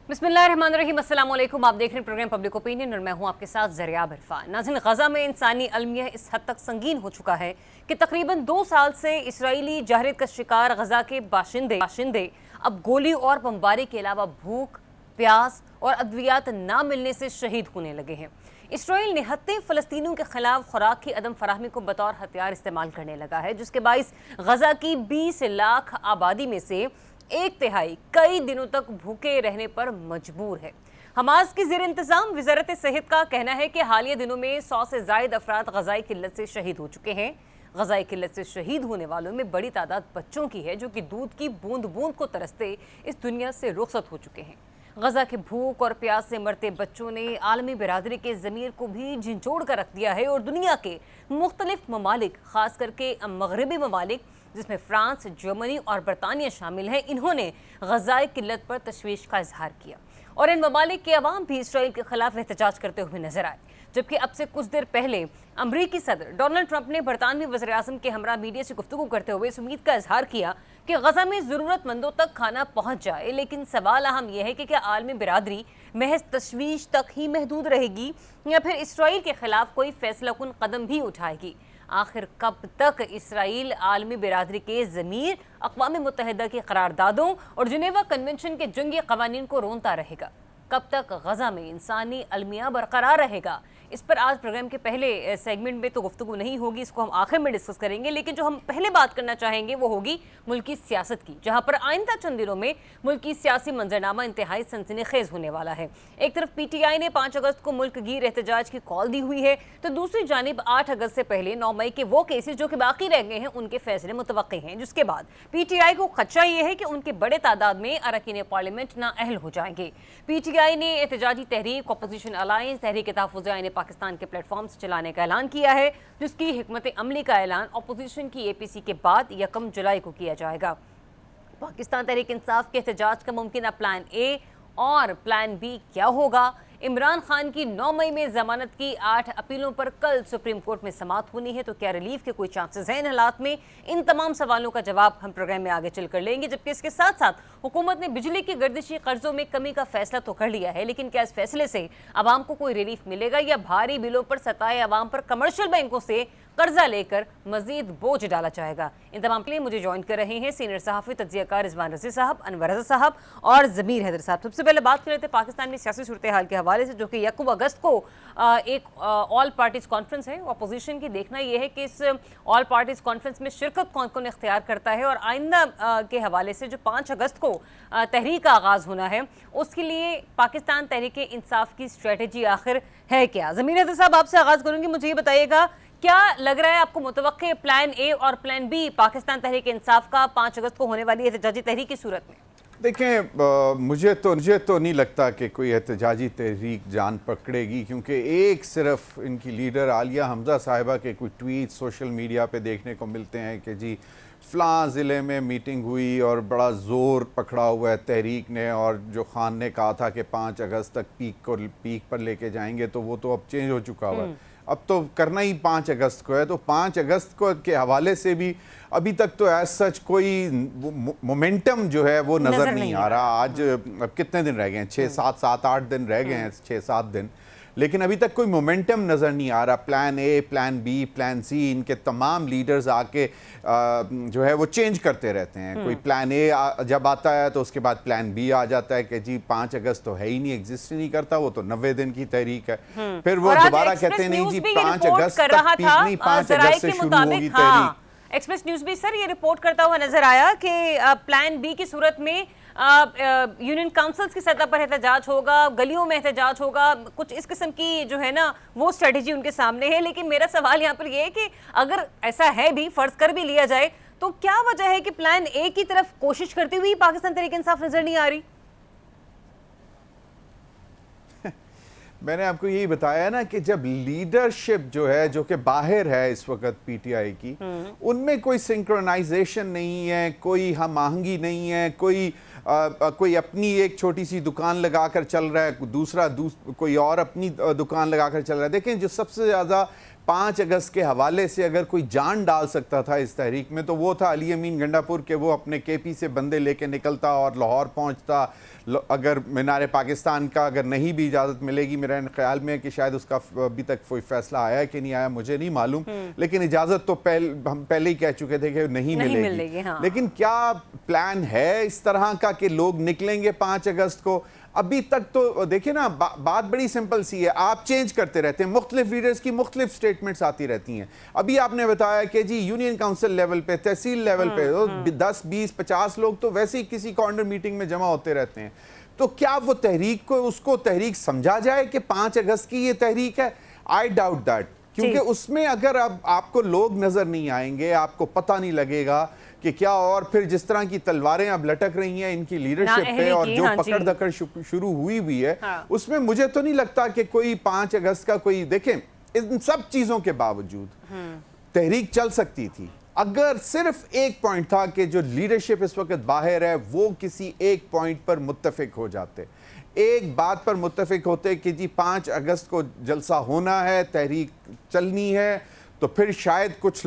बिस्मिल्लाहिर्रहमानिर्रहीम, अस्सलाम वालेकुम। आप देख रहे हैं प्रोग्राम पब्लिक ओपिनियन और मैं हूं आपके साथ ज़रिया इरफान। नाज़रीन, गज़ा में इंसानी अलमिया इस हद तक संगीन हो चुका है कि तकरीबन 2 साल से इसराइली जहरीत का शिकार गज़ा के बाशिंदे अब गोली और बमबारी के अलावा भूख, प्यास और अद्वियात ना मिलने से शहीद होने लगे हैं। इसराइल निहत्ते फ़लस्तीनियों के खिलाफ खुराक की अदम फराहमी को बतौर हथियार इस्तेमाल करने लगा है, जिसके बाइस गज़ा की 20 लाख आबादी में से 1/3 कई दिनों तक भूखे रहने पर मजबूर है। हमास की ज़ेर इंतज़ाम वज़ारत सेहत का कहना है कि हालिया दिनों में 100 से ज़ायद अफराद ग़ज़ाई किल्लत से शहीद हो चुके हैं। ग़ज़ाई किल्लत से शहीद होने वालों में बड़ी तादाद बच्चों की है, जो कि दूध की बूंद बूंद को तरसते इस दुनिया से रुखसत हो चुके हैं। गज़ा के भूख और प्यास से मरते बच्चों ने आलमी बिरादरी के ज़मीर को भी झिंझोड़ कर रख दिया है और दुनिया के मुख्तलिफ ममालिक, ख़ास करके मगरबी ममालिक जिसमें फ्रांस, जर्मनी और बरतानिया शामिल हैं, इन्होंने ग़ज़ाई किल्लत पर तशवीश का इजहार किया और इन ममालिक के अवाम भी इसराइल के खिलाफ एहतजाज करते हुए नजर आए। जबकि अब से कुछ देर पहले अमरीकी सदर डोनाल्ड ट्रंप ने बरतानवी वज़ीर-ए-आज़म के हमरा मीडिया से गुफ्तगू करते हुए इस उम्मीद का इजहार किया कि गज़ा में ज़रूरतमंदों तक खाना पहुंच जाए। लेकिन सवाल अहम यह है कि क्या आलमी बिरादरी महज तशवीश तक ही महदूद रहेगी या फिर इसराइल के खिलाफ कोई फैसलाकुन कदम भी उठाएगी? आखिर कब तक इसराइल आलमी बिरादरी के ज़मीर, अक़वाम मुत्तहिदा की करारदादों और जिनेवा कन्वेंशन के जंगी क़वानीन को रोनता रहेगा? कब तक गज़ा में इंसानी अलमिया बरकरार रहेगा? इस पर आज प्रोग्राम के पहले सेगमेंट में तो गुफ्तगू नहीं होगी, इसको हम आखिर में डिस्कस करेंगे। लेकिन जो हम पहले बात करना चाहेंगे वो होगी मुल्की सियासत की, जहां पर आइंदा चंद दिनों में मुल्की सियासी मंजरनामा इंतहाई सनसनीखेज होने वाला है। एक तरफ PTI ने 5 अगस्त को मुल्क गिर एहतजाज की कॉल दी हुई है, तो दूसरी जानिब 8 अगस्त से पहले 9 मई के वो केसेस जो कि बाकी रह गए हैं, उनके फैसले मुतवक्की हैं। जिसके बाद PTI को खदशा ये है कि उनके बड़े तादाद में अरकान पार्लियामेंट नाअहल हो जाएंगे। PTI ने एहतजाजी तहरीक अपोजिशन अलायंस तहरीक तहफ़्फ़ुज़ आईन पाकिस्तान के प्लेटफॉर्म से चलाने का ऐलान किया है, जिसकी हिकमत अमली का ऐलान अपोजिशन की APC के बाद 1 जुलाई को किया जाएगा। पाकिस्तान तहरीक इंसाफ के एहतजाज का मुमकिन प्लान A और प्लान B क्या होगा? इमरान खान की 9 मई में जमानत की 8 अपीलों पर कल सुप्रीम कोर्ट में समाअत होनी है, तो क्या रिलीफ के कोई चांसेस हैं इन हालात में? इन तमाम सवालों का जवाब हम प्रोग्राम में आगे चलकर लेंगे। जबकि इसके साथ साथ हुकूमत ने बिजली की गर्दिशी कर्जों में कमी का फैसला तो कर लिया है, लेकिन क्या इस फैसले से आवाम को कोई रिलीफ मिलेगा या भारी बिलों पर सताए आवाम पर कमर्शियल बैंकों से कर्जा लेकर मजीद बोझ डाला जाएगा? इन तमाम के लिए मुझे ज्वाइन कर रहे हैं सीनियर सहाफ़ी तज्ज़ियाकार रिजवान रज़ी साहब, अनवर रज़ा साहब और ज़मीर हैदर साहब। सबसे पहले बात कर रहे थे पाकिस्तान में सियासी सूरत हाल के हवाले से, जो कि 1 अगस्त को एक ऑल पार्टीज़ कॉन्फ्रेंस है अपोजिशन की। देखना यह है कि इस ऑल पार्टीज़ कॉन्फ्रेंस में शिरकत कौन कौन इख्तियार करता है और आइंदा के हवाले से जो 5 अगस्त को तहरीक का आगाज़ होना है, उसके लिए पाकिस्तान तहरीक इंसाफ की स्ट्रेटजी आखिर है क्या? ज़मीर हैदर साहब, आपसे आगाज़ करूँगी। मुझे ये बताइएगा, क्या लग रहा है आपको मुतवक्के प्लान A और प्लान B पाकिस्तान तहरीक इंसाफ का 5 अगस्त को होने वाली एहतजाजी तहरीक की सूरत में? देखें, मुझे तो नहीं लगता कि कोई एहतजाजी तहरीक जान पकड़ेगी, क्योंकि एक सिर्फ इनकी लीडर आलिया हमजा साहिबा के कुछ ट्वीट सोशल मीडिया पे देखने को मिलते हैं कि जी फ़लाँ ज़िले में मीटिंग हुई और बड़ा ज़ोर पकड़ा हुआ है तहरीक ने, और जो खान ने कहा था कि 5 अगस्त तक पीक पर लेके जाएंगे, तो वो तो अब चेंज हो चुका हुआ है। अब तो करना ही 5 अगस्त को है, तो 5 अगस्त को के हवाले से भी अभी तक तो एज सच कोई मोमेंटम जो है वो नज़र नहीं आ रहा। आज अब कितने दिन रह गए हैं? 7-8 दिन रह गए हैं, 6-7 दिन, लेकिन अभी तक कोई मोमेंटम नज़र नहीं आ रहा। Plan A, plan B, plan C, इनके तमाम लीडर्स आके जो है वो चेंज करते रहते हैं। कोई प्लान A जब आता है तो उसके बाद प्लान B आ जाता है कि जी 5 अगस्त तो है ही नहीं, एग्जिस्ट ही नहीं करता, वो तो 90 दिन की तहरीक है। फिर वो दोबारा कहते हैं नहीं जी 5 अगस्त तक पीक नहीं, 5 अगस्त से शुरू होगी तहरीक। एक्सप्रेस न्यूज़ भी सर ये रिपोर्ट करता हुआ नजर आया कि प्लान B की सूरत में यूनियन काउंसिल्स की सतह पर एहतजाज होगा, गलियों में एहतजाज होगा, कुछ इस किस्म की जो है ना वो स्ट्रेटजी उनके सामने है। लेकिन मेरा सवाल यहाँ पर ये है कि अगर ऐसा है भी, फर्ज कर भी लिया जाए, तो क्या वजह है कि प्लान A की तरफ कोशिश करती हुई पाकिस्तान तहरीक इंसाफ नजर नहीं आ रही? मैंने आपको यही बताया ना कि जब लीडरशिप जो है, जो कि बाहर है इस वक्त PTI की, उनमें कोई सिंक्रोनाइजेशन नहीं है, कोई हम आहंगी नहीं है, कोई अपनी एक छोटी सी दुकान लगाकर चल रहा है, कोई और अपनी दुकान लगाकर चल रहा है। देखें, जो सबसे ज़्यादा 5 अगस्त के हवाले से अगर कोई जान डाल सकता था इस तहरीक में तो वो था अली अमीन गंडापुर के। वो अपने केपी से बंदे लेके निकलता और लाहौर पहुंचता। अगर मीनार पाकिस्तान का अगर नहीं भी इजाज़त मिलेगी, मेरा ख्याल में है कि शायद उसका अभी तक कोई फैसला आया है कि नहीं आया मुझे नहीं मालूम, लेकिन इजाज़त तो हम पहले ही कह चुके थे कि नहीं मिलेगी। हाँ। लेकिन क्या प्लान है इस तरह का कि लोग निकलेंगे 5 अगस्त को? अभी तक तो देखिए ना, बात बड़ी सिंपल सी है, आप चेंज करते रहते हैं, मुख्तलिफ लीडर्स की मुख्तलिफ स्टेटमेंट्स आती रहती हैं। अभी आपने बताया कि जी यूनियन काउंसिल लेवल पे, तहसील लेवल पे 10, 20, 50 लोग तो वैसे ही किसी कॉर्नर मीटिंग में जमा होते रहते हैं। तो क्या वो तहरीक को, उसको तहरीक समझा जाए कि 5 अगस्त की ये तहरीक है? आई डाउट दैट, क्योंकि उसमें अगर अब आपको लोग नजर नहीं आएंगे, आपको पता नहीं लगेगा कि क्या, और फिर जिस तरह की तलवारें अब लटक रही हैं इनकी लीडरशिप पे और जो पकड़ दकड़ शुरू हुई भी है, उसमें मुझे तो नहीं लगता कि कोई 5 अगस्त का कोई, देखें इन सब चीजों के बावजूद तहरीक चल सकती थी अगर सिर्फ एक पॉइंट था कि जो लीडरशिप इस वक्त बाहर है वो किसी एक पॉइंट पर मुत्तफिक हो जाते, एक बात पर मुत्तफिक होते कि जी 5 अगस्त को जलसा होना है, तहरीक चलनी है, तो फिर शायद कुछ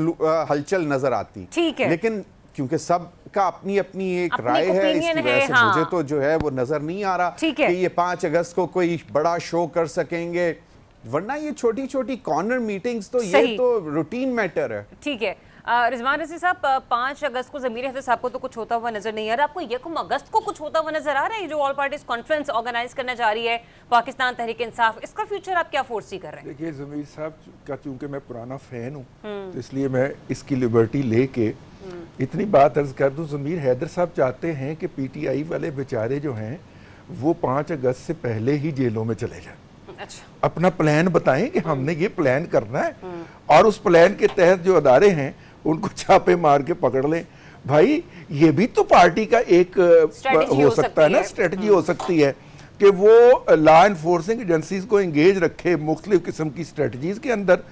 हलचल नजर आती। ठीक है, लेकिन क्योंकि सब का अपनी अपनी एक राय है, इसकी वजह से मुझे तो जो है वो नजर नहीं आ रहा कि ये 5 अगस्त को कोई बड़ा शो कर सकेंगे, वरना ये छोटी छोटी कॉर्नर मीटिंग्स तो ये तो रूटीन मैटर है। ठीक है रिजवान रज़ी साहब, 5 अगस्त को ज़मीर हफ़ीज़ साहब को तो कुछ होता हुआ नजर नहीं आ रहा, आपको 1 अगस्त को कुछ होता हुआ नजर आ रहा है? जो ऑल पार्टीज कॉन्फ्रेंस ऑर्गेनाइज करने जा रही है पाकिस्तान तहरीक इंसाफ, इसका फ्यूचर आप क्या फोर्सी कर रहे हैं? देखिए ज़मीर साहब का चूंकि मैं पुराना फैन हूँ तो इसलिए मैं इसकी लिबर्टी लेके इतनी बात अर्ज कर दूं, ज़मीर हैदर साहब चाहते हैं कि पीटीआई वाले बेचारे जो हैं वो 5 अगस्त से पहले ही जेलों में चले जाएं। अच्छा, अपना प्लान बताएं कि हमने ये प्लान करना है और उस प्लान के तहत जो अदारे हैं उनको छापे मार के पकड़ लें। भाई ये भी तो पार्टी का एक हो सकता है ना, स्ट्रेटजी हो सकती है कि वो लॉ एनफोर्सिंग एजेंसीज को एंगेज रखे मुख्तलिफ किस्म की स्ट्रेटजीज के अंदर,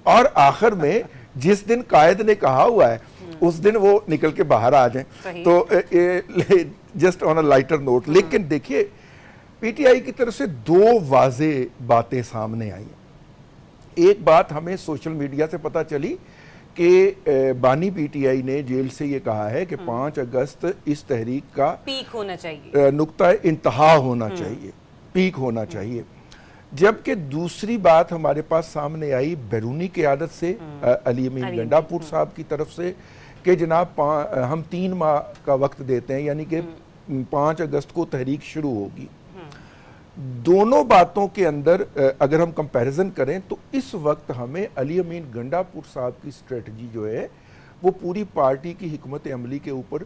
और आखिर में जिस दिन कायद ने कहा हुआ है उस दिन वो निकल के बाहर आ जाएं। तो just on a lighter note, लेकिन देखिए पीटीआई की तरफ से 2 वाज़े बातें सामने आई। एक बात हमें सोशल मीडिया से पता चली कि बानी पीटीआई ने जेल से ये कहा है कि 5 अगस्त इस तहरीक का पीक होना चाहिए, नुक्ता इंतहा होना चाहिए, पीक होना चाहिए। जबकि दूसरी बात हमारे पास सामने आई बैरूनी क़यादत से, अली अमीन गंडापुर साहब की तरफ से, कि जनाब हम 3 माह का वक्त देते हैं, यानी कि 5 अगस्त को तहरीक शुरू होगी। दोनों बातों के अंदर अगर हम कंपैरिजन करें तो इस वक्त हमें अली अमीन गंडापुर साहब की स्ट्रेटजी जो है वो पूरी पार्टी की हिकमत अमली के ऊपर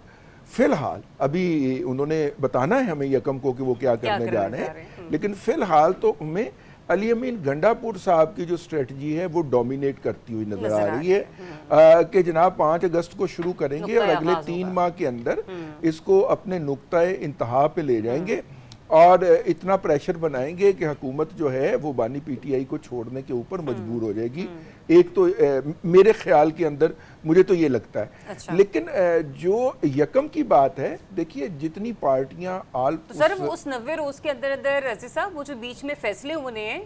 फिलहाल, अभी उन्होंने बताना है हमें यकम को कि वो क्या करने जा रहे हैं, लेकिन फिलहाल तो हमें अली अमीन गंडापुर साहब की जो स्ट्रेटजी है वो डोमिनेट करती हुई नजर आ रही है कि जनाब 5 अगस्त को शुरू करेंगे और अगले 3 माह के अंदर इसको अपने नुक्ताए इंतहा पे ले जाएंगे और इतना प्रेशर बनाएंगे कि हुकूमत जो है वो बानी पीटीआई को छोड़ने के ऊपर मजबूर हो जाएगी। एक तो मेरे ख्याल के अंदर मुझे तो ये लगता है। अच्छा। लेकिन जो यकम की बात है, देखिए जितनी पार्टियां आल तो सर उस 90 रोज के अंदर अंदर रज़ी साहब वो जो बीच में फैसले हुए हैं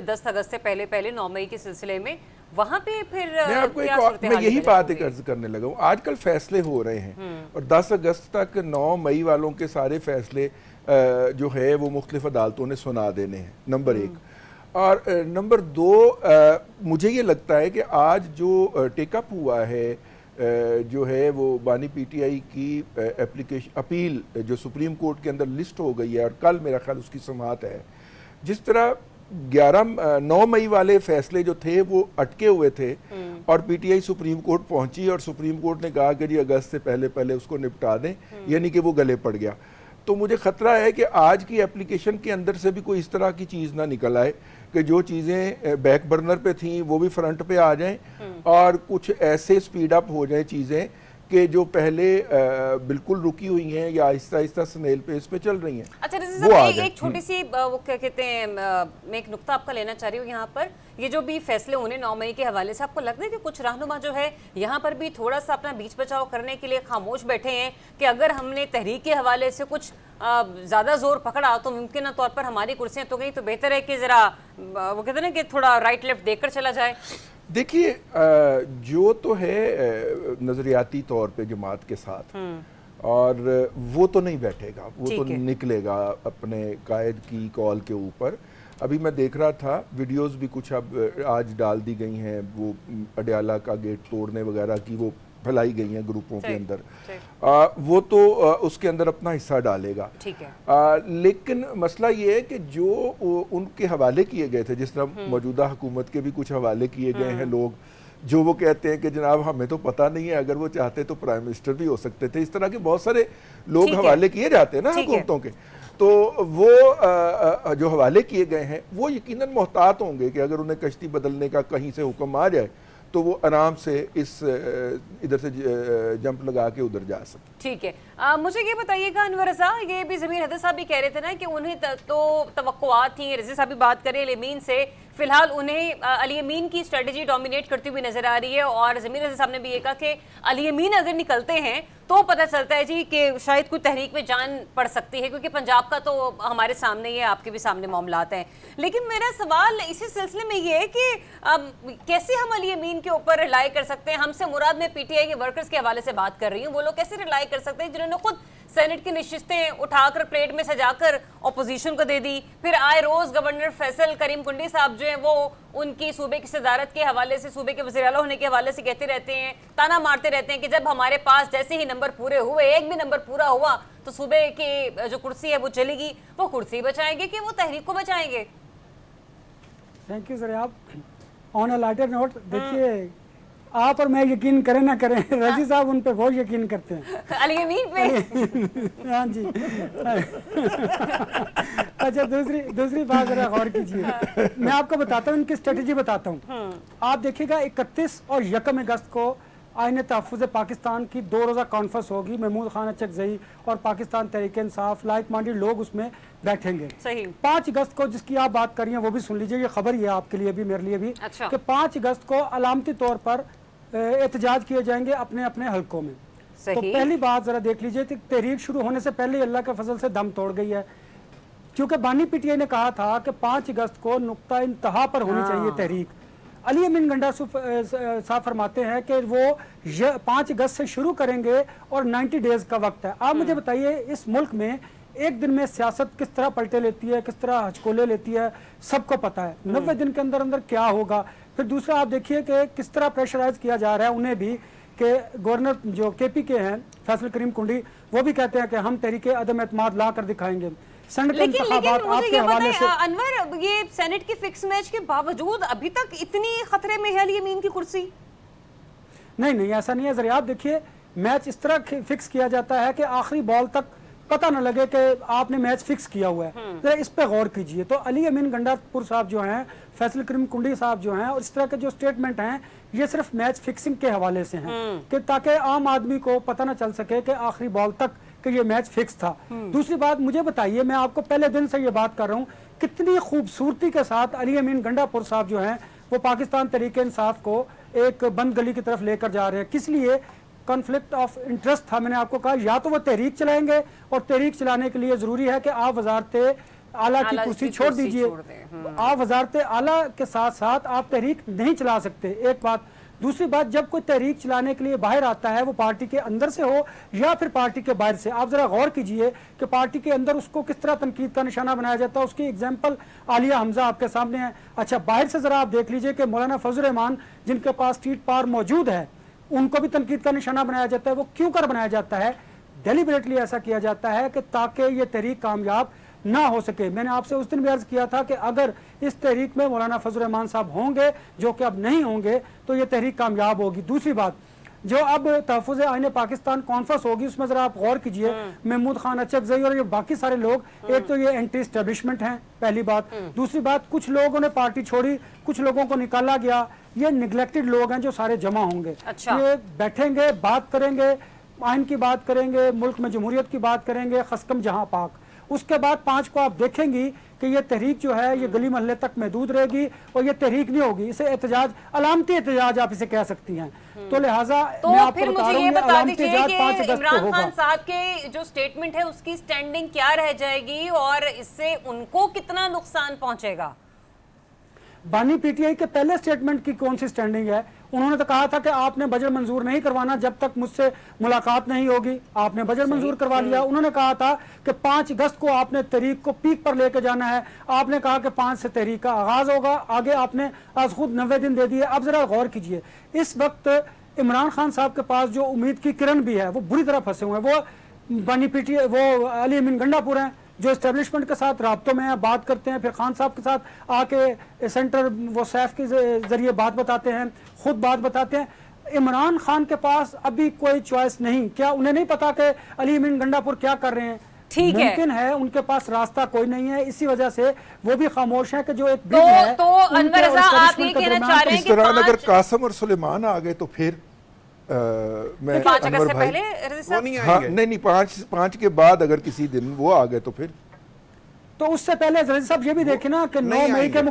10 अगस्त से पहले 9 मई के सिलसिले में, वहां पे फिर मैं आपको एक और, मैं यही बात एक अर्ज करने लगा हूँ। आजकल फैसले हो रहे हैं और 10 अगस्त तक 9 मई वालों के सारे फैसले जो है वो मुख्तलिफ अदालतों ने सुना देने हैं, नंबर 1। और नंबर 2, मुझे ये लगता है कि आज जो टेकअप हुआ है जो है वो बानी पीटीआई की एप्लीकेशन अपील जो सुप्रीम कोर्ट के अंदर लिस्ट हो गई है और कल मेरा ख्याल उसकी समाअत है। जिस तरह 9 मई वाले फैसले जो थे वो अटके हुए थे और पीटीआई सुप्रीम कोर्ट पहुंची और सुप्रीम कोर्ट ने कहा कि जी अगस्त से पहले उसको निपटा दें, यानी कि वो गले पड़ गया। तो मुझे खतरा है कि आज की एप्लीकेशन के अंदर से भी कोई इस तरह की चीज़ ना निकल आए कि जो चीज़ें बैक बर्नर पे थी वो भी फ्रंट पे आ जाएं और कुछ ऐसे स्पीड अप हो जाएं चीज़ें कि जो पहले बिल्कुल रुकी हुई हैं या आहिस्ता आहिस्ता स्नेल पेस पे चल रही हैं। अच्छा वो आ गए। एक छोटी सी वो क्या कहते हैं, मैं एक नुक्ता आपका लेना चाह रही हूँ यहाँ पर। ये जो भी फैसले होने 9 मई के हवाले से, आपको लगता है कि कुछ रहनुमा जो है यहाँ पर भी थोड़ा सा अपना बीच बचाव करने के लिए खामोश बैठे हैं कि अगर हमने तहरीक के हवाले से कुछ ज़्यादा जोर पकड़ा तो मुमकिन तौर पर हमारी कुर्सियाँ तो गई, तो बेहतर है कि ज़रा वो कहते हैं ना कि थोड़ा राइट लेफ्ट देखकर चला जाए? देखिए, जो तो है नजरियाती तौर पे जमात के साथ, और वो तो नहीं बैठेगा, वो तो निकलेगा अपने कायद की कॉल के ऊपर। अभी मैं देख रहा था वीडियोस भी कुछ अब आज डाल दी गई हैं, वो अडयाला का गेट तोड़ने वगैरह की वो फैलाई गई हैं ग्रुपों के अंदर। वो तो उसके अंदर अपना हिस्सा डालेगा, ठीक है। लेकिन मसला ये है कि जो उनके हवाले किए गए थे, जिस तरह मौजूदा हुकूमत के भी कुछ हवाले किए गए हैं लोग, जो वो कहते हैं कि जनाब हमें तो पता नहीं है, अगर वो चाहते तो प्राइम मिनिस्टर भी हो सकते थे। इस तरह के बहुत सारे लोग हवाले किए जाते हैं ना हुकूमतों के। तो वो जो हवाले किए गए हैं वो यकीनन मोहतात होंगे कि अगर उन्हें कश्ती बदलने का कहीं से हुक्म आ जाए तो वो आराम से इस इधर से जंप लगा के उधर जा सकते। ठीक है। मुझे ये बताइएगा अनवर रज़ा, ये भी ज़मीर हैदर साहब भी कह रहे थे ना कि उन्हें तो तवक्कुआत थी, रज़ी साहब भी बात करें अली अमीन से, फिलहाल उन्हें अली अमीन की स्ट्रेटजी डोमिनेट करती हुई नजर आ रही है, और ज़मीर हैदर साहब ने भी ये कहा कि अली अमीन अगर निकलते हैं तो पता चलता है जी कि शायद कोई तहरीक में जान पड़ सकती है, क्योंकि पंजाब का तो हमारे सामने ही है, आपके भी सामने मामलात हैं। लेकिन मेरा सवाल इसी सिलसिले में ये है कि कैसे हम अली अमीन के ऊपर रिलाई कर सकते हैं? हमसे मुराद में पीटीआई के वर्कर्स के हवाले से बात कर रही हूँ, वो लोग कैसे रिलाई कर सकते हैं जिन्होंने खुद सेनेट की नशिस्तें उठाकर प्लेट में सजाकर अपोजिशन को दे दी, फिर आए रोज गवर्नर फैसल करीम कुंडी साहब जो हैं वो उनकी सूबे की सदारत के हवाले से, सूबे के वज़ीर आला होने के हवाले से कहते रहते हैं, ताना मारते रहते हैं कि जब हमारे पास जैसे ही नंबर पूरे हुए, एक भी नंबर पूरा हुआ तो सूबे की जो कुर्सी है वो चलेगी। वो कुर्सी बचाएंगे कि वो तहरीक को बचाएंगे? Thank you sir. आप ऑन अ लाइटर नोट, देखिए आप और मैं यकीन करें ना करें, रजी साहब उन पे बहुत यकीन करते हैं, अली अमीन पे। हाँ जी। अच्छा, दूसरी बात जरा गौर कीजिए, मैं आपको बताता हूँ, इनकी स्ट्रेटेजी बताता हूँ। आप देखिएगा 31 और 1 अगस्त को आईन तहफ़्फ़ुज़ पाकिस्तान की 2 रोज़ा कॉन्फ्रेंस होगी। महमूद खान अचकज़ई और पाकिस्तान तहरीक इंसाफ लाइक माइंडेड लोग उसमें बैठेंगे। सही। 5 अगस्त को जिसकी आप बात कर रही हैं वो भी सुन लीजिए, ये खबर ही है आपके लिए भी मेरे लिए भी। अच्छा। कि 5 अगस्त को अलामती तौर पर एहतजाज किए जाएंगे अपने अपने हलकों में। तो पहली बात जरा देख लीजिए कि तहरीक शुरू होने से पहले अल्लाह के फजल से दम तोड़ गई है, क्योंकि बानी पीटीआई ने कहा था कि 5 अगस्त को नुक्ता इंतहा पर होनी चाहिए तहरीक। अली अमीन गंडा साहब फरमाते हैं कि वो 5 अगस्त से शुरू करेंगे और 90 डेज का वक्त है। आप मुझे बताइए, इस मुल्क में एक दिन में सियासत किस तरह पलटे लेती है, किस तरह हचकोले लेती है, सबको पता है। 90 दिन के अंदर अंदर क्या होगा। फिर दूसरा आप देखिए कि किस तरह प्रेशराइज किया जा रहा है उन्हें भी, कि गवर्नर जो केपी के हैं फैसल करीम कुंडी, वो भी कहते हैं कि हम तहरीके अदम एतमाद ला कर दिखाएंगे। लेकिन मुझे ये बताएं अनवर, ये सेनेट की फिक्स मैच के बावजूद अभी तक इतनी खतरे में है अली अमीन की कुर्सी? नहीं, ऐसा नहीं है। जरा आप देखिए, मैच इस तरह फिक्स किया जाता है कि आखिरी बॉल तक पता न लगे कि आपने मैच फिक्स किया हुआ है। जरा इस पे गौर कीजिए। तो अली अमीन गंडापुर साहब जो हैं, फैसल करीम कुंडी साहब जो हैं, और इस तरह के जो स्टेटमेंट हैं, ये सिर्फ मैच फिक्सिंग के हवाले से हैं, कि ताकि आम आदमी को पता न चल सके कि आखिरी बॉल तक कि ये मैच फिक्स था। दूसरी बात मुझे बताइए, मैं आपको पहले दिन से ये बात कर रहा हूँ, कितनी खूबसूरती के साथ अली अमीन गंडापुर साहब जो हैं वो पाकिस्तान तहरीक इंसाफ को एक बंद गली की तरफ लेकर जा रहे हैं। किस लिए? कॉन्फ्लिक्ट ऑफ इंटरेस्ट था। मैंने आपको कहा या तो वो तहरीक चलाएंगे, और तहरीक चलाने के लिए जरूरी है कि आप वजारत आला की कुर्सी छोड़ दीजिए। आप वजारत आला के साथ साथ आप तहरीक नहीं चला सकते, एक बात। दूसरी बात, जब कोई तहरीक चलाने के लिए बाहर आता है, वो पार्टी के अंदर से हो या फिर पार्टी के बाहर से, आप जरा गौर कीजिए कि पार्टी के अंदर उसको किस तरह तनकीद का निशाना बनाया जाता है। उसकी एग्जाम्पल आलिया हमजा आपके सामने है। अच्छा, बाहर से जरा आप देख लीजिए कि मौलाना फजल रहमान, जिनके पास स्ट्रीट पावर मौजूद है, उनको भी तनकीद का निशाना बनाया जाता है। वो क्यों कर बनाया जाता है? डेलिबरेटली ऐसा किया जाता है कि ताकि ये तहरीक कामयाब ना हो सके। मैंने आपसे उस दिन भी अर्ज किया था कि अगर इस तहरीक में मौलाना फजल रहमान साहब होंगे, जो कि अब नहीं होंगे, तो ये तहरीक कामयाब होगी। दूसरी बात, जो अब तहफ़्फ़ुज़ आईन पाकिस्तान कॉन्फ्रेंस होगी, उसमें जरा आप गौर कीजिए, महमूद खान अचकज़ई और ये बाकी सारे लोग, एक तो ये एंटी एस्टेब्लिशमेंट हैं, पहली बात। दूसरी बात, कुछ लोगों ने पार्टी छोड़ी, कुछ लोगों को निकाला गया। ये निगलेक्टेड लोग हैं जो सारे जमा होंगे। अच्छा। ये बैठेंगे, बात करेंगे, आइन की बात करेंगे, मुल्क में जमहूरियत की बात करेंगे, खसकम जहां पाक, اس کے بعد 5 کو آپ دیکھیں گی کہ یہ تحریک جو ہے یہ گلی محلے تک محدود رہے گی اور یہ تحریک نہیں ہوگی. اسے احتجاج، علامتی احتجاج آپ اسے کہہ سکتی ہیں. تو لہٰذا تو میں آپ کو پھر بتا مجھے رہا ہوں یہ یہ بتا علامتی دیجئے احتجاج 5 کہ اگست کو عمران ہوگا. خان صاحب کے جو سٹیٹمنٹ ہے اس کی سٹینڈنگ کیا رہ جائے گی اور اس سے ان کو کتنا نقصان پہنچے گا؟ بانی پی ٹی آئی کے پہلے سٹیٹمنٹ کی کون سی سٹینڈنگ ہے؟ انہوں نے تو کہا تھا کہ آپ نے بجٹ منظور نہیں کروانا جب تک مجھ سے ملاقات نہیں ہوگی. آپ نے بجٹ منظور کروا لیا. انہوں نے کہا تھا کہ 5 اگست کو آپ نے تحریک کو پیک پر لے کے جانا ہے. آپ نے کہا کہ 5 سے تحریک کا آغاز ہوگا. آگے آپ نے آج خود 90 دن دے دیے. اب ذرا غور کیجئے، اس وقت عمران خان صاحب کے پاس جو امید کی کرن بھی ہے وہ بری طرح پھنسے ہوئے ہیں. وہ بانی پی ٹی آئی، وہ علی امین گنڈا پور ہیں جو اسٹیبلشمنٹ کے ساتھ رابطوں میں ہیں، بات کرتے ہیں، پھر خان صاحب کے ساتھ آ کے سینٹر وہ سیف کے ذریعے بات بتاتے ہیں، خود بات بتاتے ہیں. عمران خان کے پاس ابھی کوئی چوائس نہیں. کیا انہیں نہیں پتا کہ علی امین گنڈا پور کیا کر رہے ہیں؟ ٹھیک ہے، ممکن ہے ان کے پاس راستہ کوئی نہیں ہے. اسی وجہ سے وہ بھی خاموش ہیں کہ جو ایک برج ہے تو ان کے انور اور رضا آپ establishment یہ کے کہنا درمیان چاہ رہے ہیں اس کہ دوران اگر 5 قاسم اور سلیمان آ گئے تو پھر میں 5 انور اگست سے بھائی، پہلے رضا وہ صاحب؟ نہیں ہاں آئیں گے. نہیں 5 کے بعد اگر کسی دن وہ آ گئے تو پھر تو اس سے پہلے رضی صاحب یہ بھی دیکھیں نا کہ 9 نہیں مئی آئیں کے گے.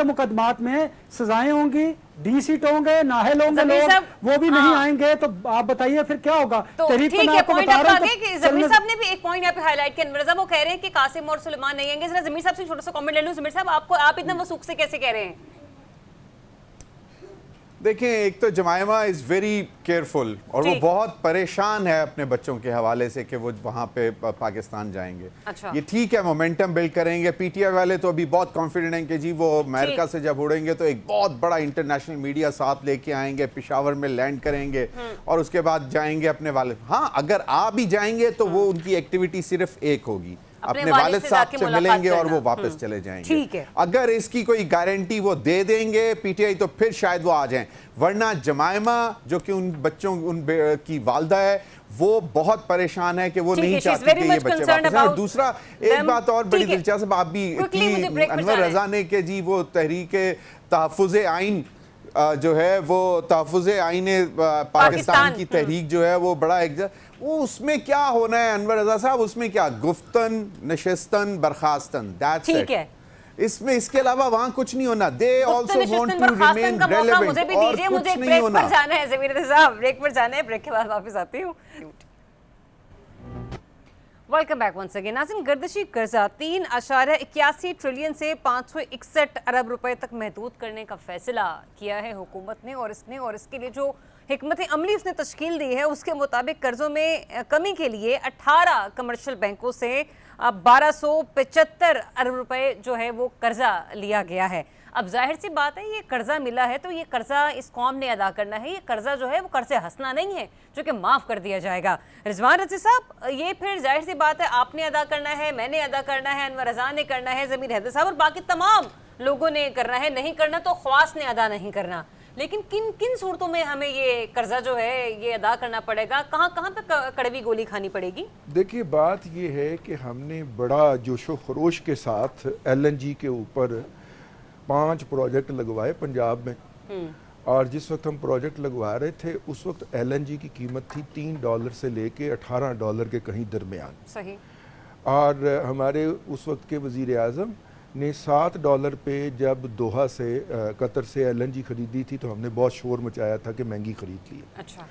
مقدمات میں سزائیں ہوں گی، ڈی سیٹ ہوں گے، نااہل ہوں گے ضمیر لوگ، صاحب، وہ بھی نہیں ہاں. آئیں گے. تو آپ بتائیے پھر کیا ہوگا؟ تو تحریک ٹھیک میں ہے، آپ کو پوائنٹ بتا آپ رہا آگے ہوں کہ ضمیر صاحب نے بھی ایک پوائنٹ یہاں پہ ہائی لائٹ کیا. انور رضا وہ کہہ رہے ہیں کہ قاسم اور سلیمان نہیں آئیں گے. ذرا ضمیر صاحب سے چھوٹا سا کامنٹ لے لوں. ضمیر صاحب آپ اتنا وثوق سے کیسے کہہ رہے ہیں؟ دیکھیں، ایک تو جمائمہ از ویری کیئرفل اور وہ بہت پریشان ہے اپنے بچوں کے حوالے سے کہ وہ وہاں پہ پاکستان جائیں گے. یہ ٹھیک ہے، مومنٹم بلڈ کریں گے. پی ٹی آئی والے تو ابھی بہت کانفیڈنٹ ہیں کہ جی وہ امریکہ سے جب اڑیں گے تو ایک بہت بڑا انٹرنیشنل میڈیا ساتھ لے کے آئیں گے، پشاور میں لینڈ کریں گے اور اس کے بعد جائیں گے اپنے والد. ہاں، اگر آپ بھی جائیں گے تو وہ ان کی ایکٹیویٹی صرف ایک ہوگی، اپنے والد صاحب سے ملیں گے اور وہ واپس چلے جائیں گے. اگر اس کی کوئی گارنٹی وہ دے دیں گے پی ٹی آئی تو پھر شاید وہ آ جائیں. ورنہ جمائمہ جو کہ ان بچوں کی والدہ ہے وہ بہت پریشان ہے کہ وہ نہیں چاہتی کہ یہ بچے واپس آئیں. اور دوسرا ایک بات اور بڑی دلچسپ آپ بھی کی انور رضا نے کہ جی وہ تحریک تحفظ آئین جو ہے وہ تحفظ آئین پاکستان کی تحریک جو ہے وہ بڑا وہ اس میں کیا ہونا ہے انور رضا صاحب؟ اس میں کیا گفتن، نشستن، برخاستن، that's it. اس میں اس کے علاوہ وہاں کچھ نہیں ہونا. They also want to remain relevant. مجھے بھی دیجئے، مجھے ایک بریک پر جانا ہے. ضمیر رضا بریک پر جانا ہے، بریک کے بعد واپس آتی ہوں. Welcome back once again. ناظرین، گردشی قرضہ 3.81 ٹریلین سے 561 ارب روپے تک محدود کرنے کا فیصلہ کیا ہے حکومت نے، اور اس کے لیے جو حکمت عملی اس نے تشکیل دی ہے اس کے مطابق قرضوں میں کمی کے لیے 18 کمرشل بینکوں سے 1275 ارب روپے جو ہے وہ قرضہ لیا گیا ہے. اب ظاہر سی بات ہے یہ قرضہ ملا ہے تو یہ قرضہ اس قوم نے ادا کرنا ہے. یہ قرضہ جو ہے وہ قرض ہنسنا نہیں ہے جو کہ معاف کر دیا جائے گا. رضوان رضی صاحب، یہ پھر ظاہر سی بات ہے آپ نے ادا کرنا ہے، میں نے ادا کرنا ہے، انور رضا نے کرنا ہے، ضمیر حیدر صاحب اور باقی تمام لوگوں نے کرنا ہے. نہیں کرنا تو خواص نے ادا نہیں کرنا. لیکن کن صورتوں میں ہمیں یہ قرضہ جو ہے یہ ادا کرنا پڑے گا؟ کہاں پہ کڑوی گولی کھانی پڑے گی؟ دیکھیے، بات یہ ہے کہ ہم نے بڑا جوش و خروش کے ساتھ ایل این جی کے اوپر 5 پروجیکٹ لگوائے پنجاب میں. اور جس وقت ہم پروجیکٹ لگوا رہے تھے اس وقت ایل این جی کی قیمت تھی $3 سے لے کے $18 کے کہیں درمیان. صحیح. اور ہمارے اس وقت کے وزیر اعظم نے $7 پہ جب دوحہ سے قطر سے ایل این جی خریدی تھی تو ہم نے بہت شور مچایا تھا کہ مہنگی خرید لی. اچھا.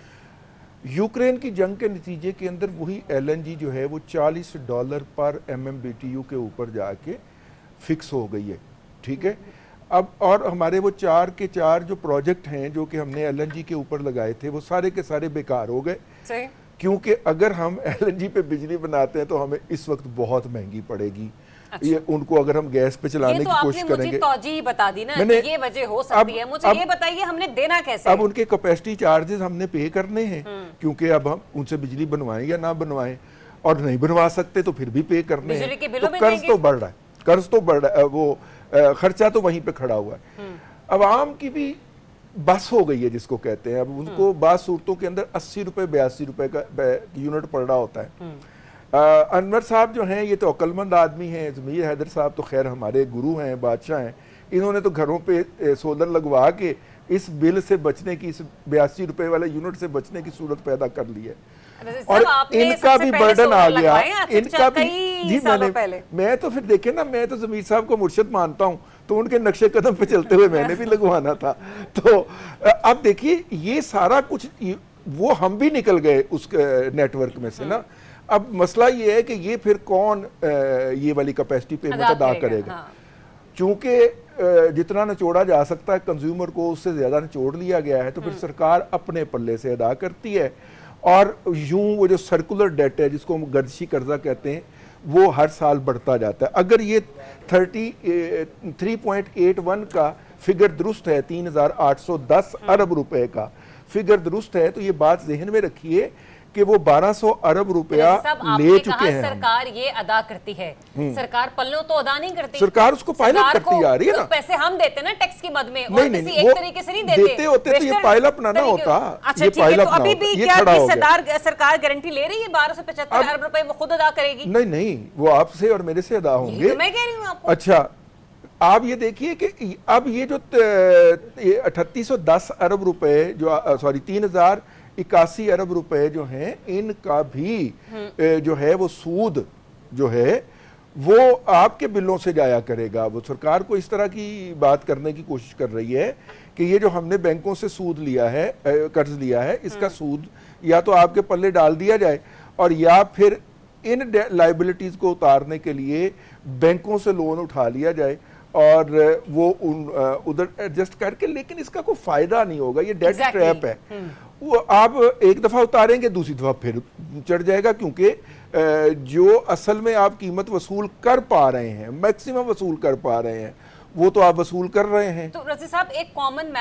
یوکرین کی جنگ کے نتیجے کے اندر وہی ایل این جی جو ہے وہ $40 پر MMBTU کے اوپر جا کے فکس ہو گئی ہے. ٹھیک ہے. اب اور ہمارے وہ 4 کے 4 جو پروجیکٹ ہیں جو کہ ہم نے ایل این جی کے اوپر لگائے تھے وہ سارے کے سارے بیکار ہو گئے. صحیح. کیونکہ اگر ہم ایل این جی پہ بجلی بناتے ہیں تو ہمیں اس وقت بہت مہنگی پڑے گی. یہ ان کو اگر ہم گیس پہ چلانے کی کوشش کریں گے. یہ تو آپ نے مجھے توجیہ بتا دی نا کہ یہ وجہ ہو سکتی ہے. مجھے یہ بتائیے ہم نے دینا کیسے؟ اب ان کے کیپیسٹی چارجز ہم نے پے کرنے ہیں کیونکہ اب ہم ان سے بجلی بنوائیں یا نہ بنوائیں، اور نہیں بنوا سکتے تو پھر بھی پے کرنے ہیں. تو قرض تو بڑھ رہا ہے، وہ خرچہ تو وہیں پہ کھڑا ہوا ہے. عوام کی بھی بس ہو گئی ہے جس کو کہتے ہیں. اب ان کو بعض صورتوں کے اندر 80 روپے 82 روپے کا یونٹ پڑ رہا ہوتا ہے. انور صاحب جو ہیں یہ تو عقل مند آدمی ہیں. ضمیر حیدر صاحب تو خیر ہمارے گرو ہیں، بادشاہ ہیں. انہوں نے تو گھروں پہ سولر لگوا کے اس بل سے بچنے کی، اس 82 روپے والے یونٹ سے بچنے کی صورت پیدا کر لی ہے. اور ان کا بھی برڈن آ گیا، ان کا بھی جی میں تو پھر دیکھیں نا، میں تو ضمیر صاحب کو مرشد مانتا ہوں، تو ان کے نقش قدم پہ چلتے ہوئے میں نے بھی لگوانا تھا. تو اب دیکھیے یہ سارا کچھ، وہ ہم بھی نکل گئے اس نیٹ ورک میں سے نا. اب مسئلہ یہ ہے کہ یہ پھر کون یہ والی کیپیسٹی پیمنٹ ادا کرے گا. چونکہ جتنا نچوڑا جا سکتا ہے کنزیومر کو اس سے زیادہ نچوڑ لیا گیا ہے، تو پھر سرکار اپنے پلے سے ادا کرتی ہے. اور یوں وہ جو سرکولر ڈیٹ ہے جس کو ہم گردشی قرضہ کہتے ہیں وہ ہر سال بڑھتا جاتا ہے. اگر یہ 3.81 کا فگر درست ہے، 3810 ارب روپے کا فگر درست ہے، تو یہ بات ذہن میں رکھیے کہ وہ 1200 ارب روپیہ لے چکے ہیں. سرکار یہ ادا کرتی ہے، سرکار پلوں تو ادا نہیں کرتی، سرکار اس کو پائلٹ کرتی جا رہی ہے نا. پیسے ہم دیتے نا ٹیکس کی مد میں، اور نہیں کسی ایک طریقے سے نہیں دیتے ہوتے تو یہ پائل اپ نہ ہوتا. اچھا ٹھیک ہے، تو ابھی بھی کیا سرکار گارنٹی لے رہی ہے 1275 ارب روپے وہ خود ادا کرے گی؟ نہیں، وہ آپ سے اور میرے سے ادا ہوں گے. میں کہہ رہی ہوں آپ کو. اچھا آپ یہ دیکھیے کہ اب یہ جو 3810 ارب روپے جو 3081 ارب روپے جو ہیں، ان کا بھی جو ہے وہ سود جو ہے وہ آپ کے بلوں سے جایا کرے گا. وہ سرکار کو اس طرح کی بات کرنے کی کوشش کر رہی ہے کہ یہ جو ہم نے بینکوں سے سود لیا ہے، قرض لیا ہے، اس کا سود یا تو آپ کے پلے ڈال دیا جائے، اور یا پھر ان لائبلٹیز کو اتارنے کے لیے بینکوں سے لون اٹھا لیا جائے اور وہ ادھر ایڈجسٹ کر کے. لیکن اس کا کوئی فائدہ نہیں ہوگا، یہ ڈیٹ ٹریپ ہے. وہ آپ ایک دفعہ اتاریں گے، دوسری دفعہ پھر چڑھ جائے گا، کیونکہ جو اصل میں آپ قیمت وصول کر پا رہے ہیں، میکسیمم وصول کر پا رہے ہیں، وہ تو آپ وصول کر رہے ہیں. تو رضی صاحب ایک کامن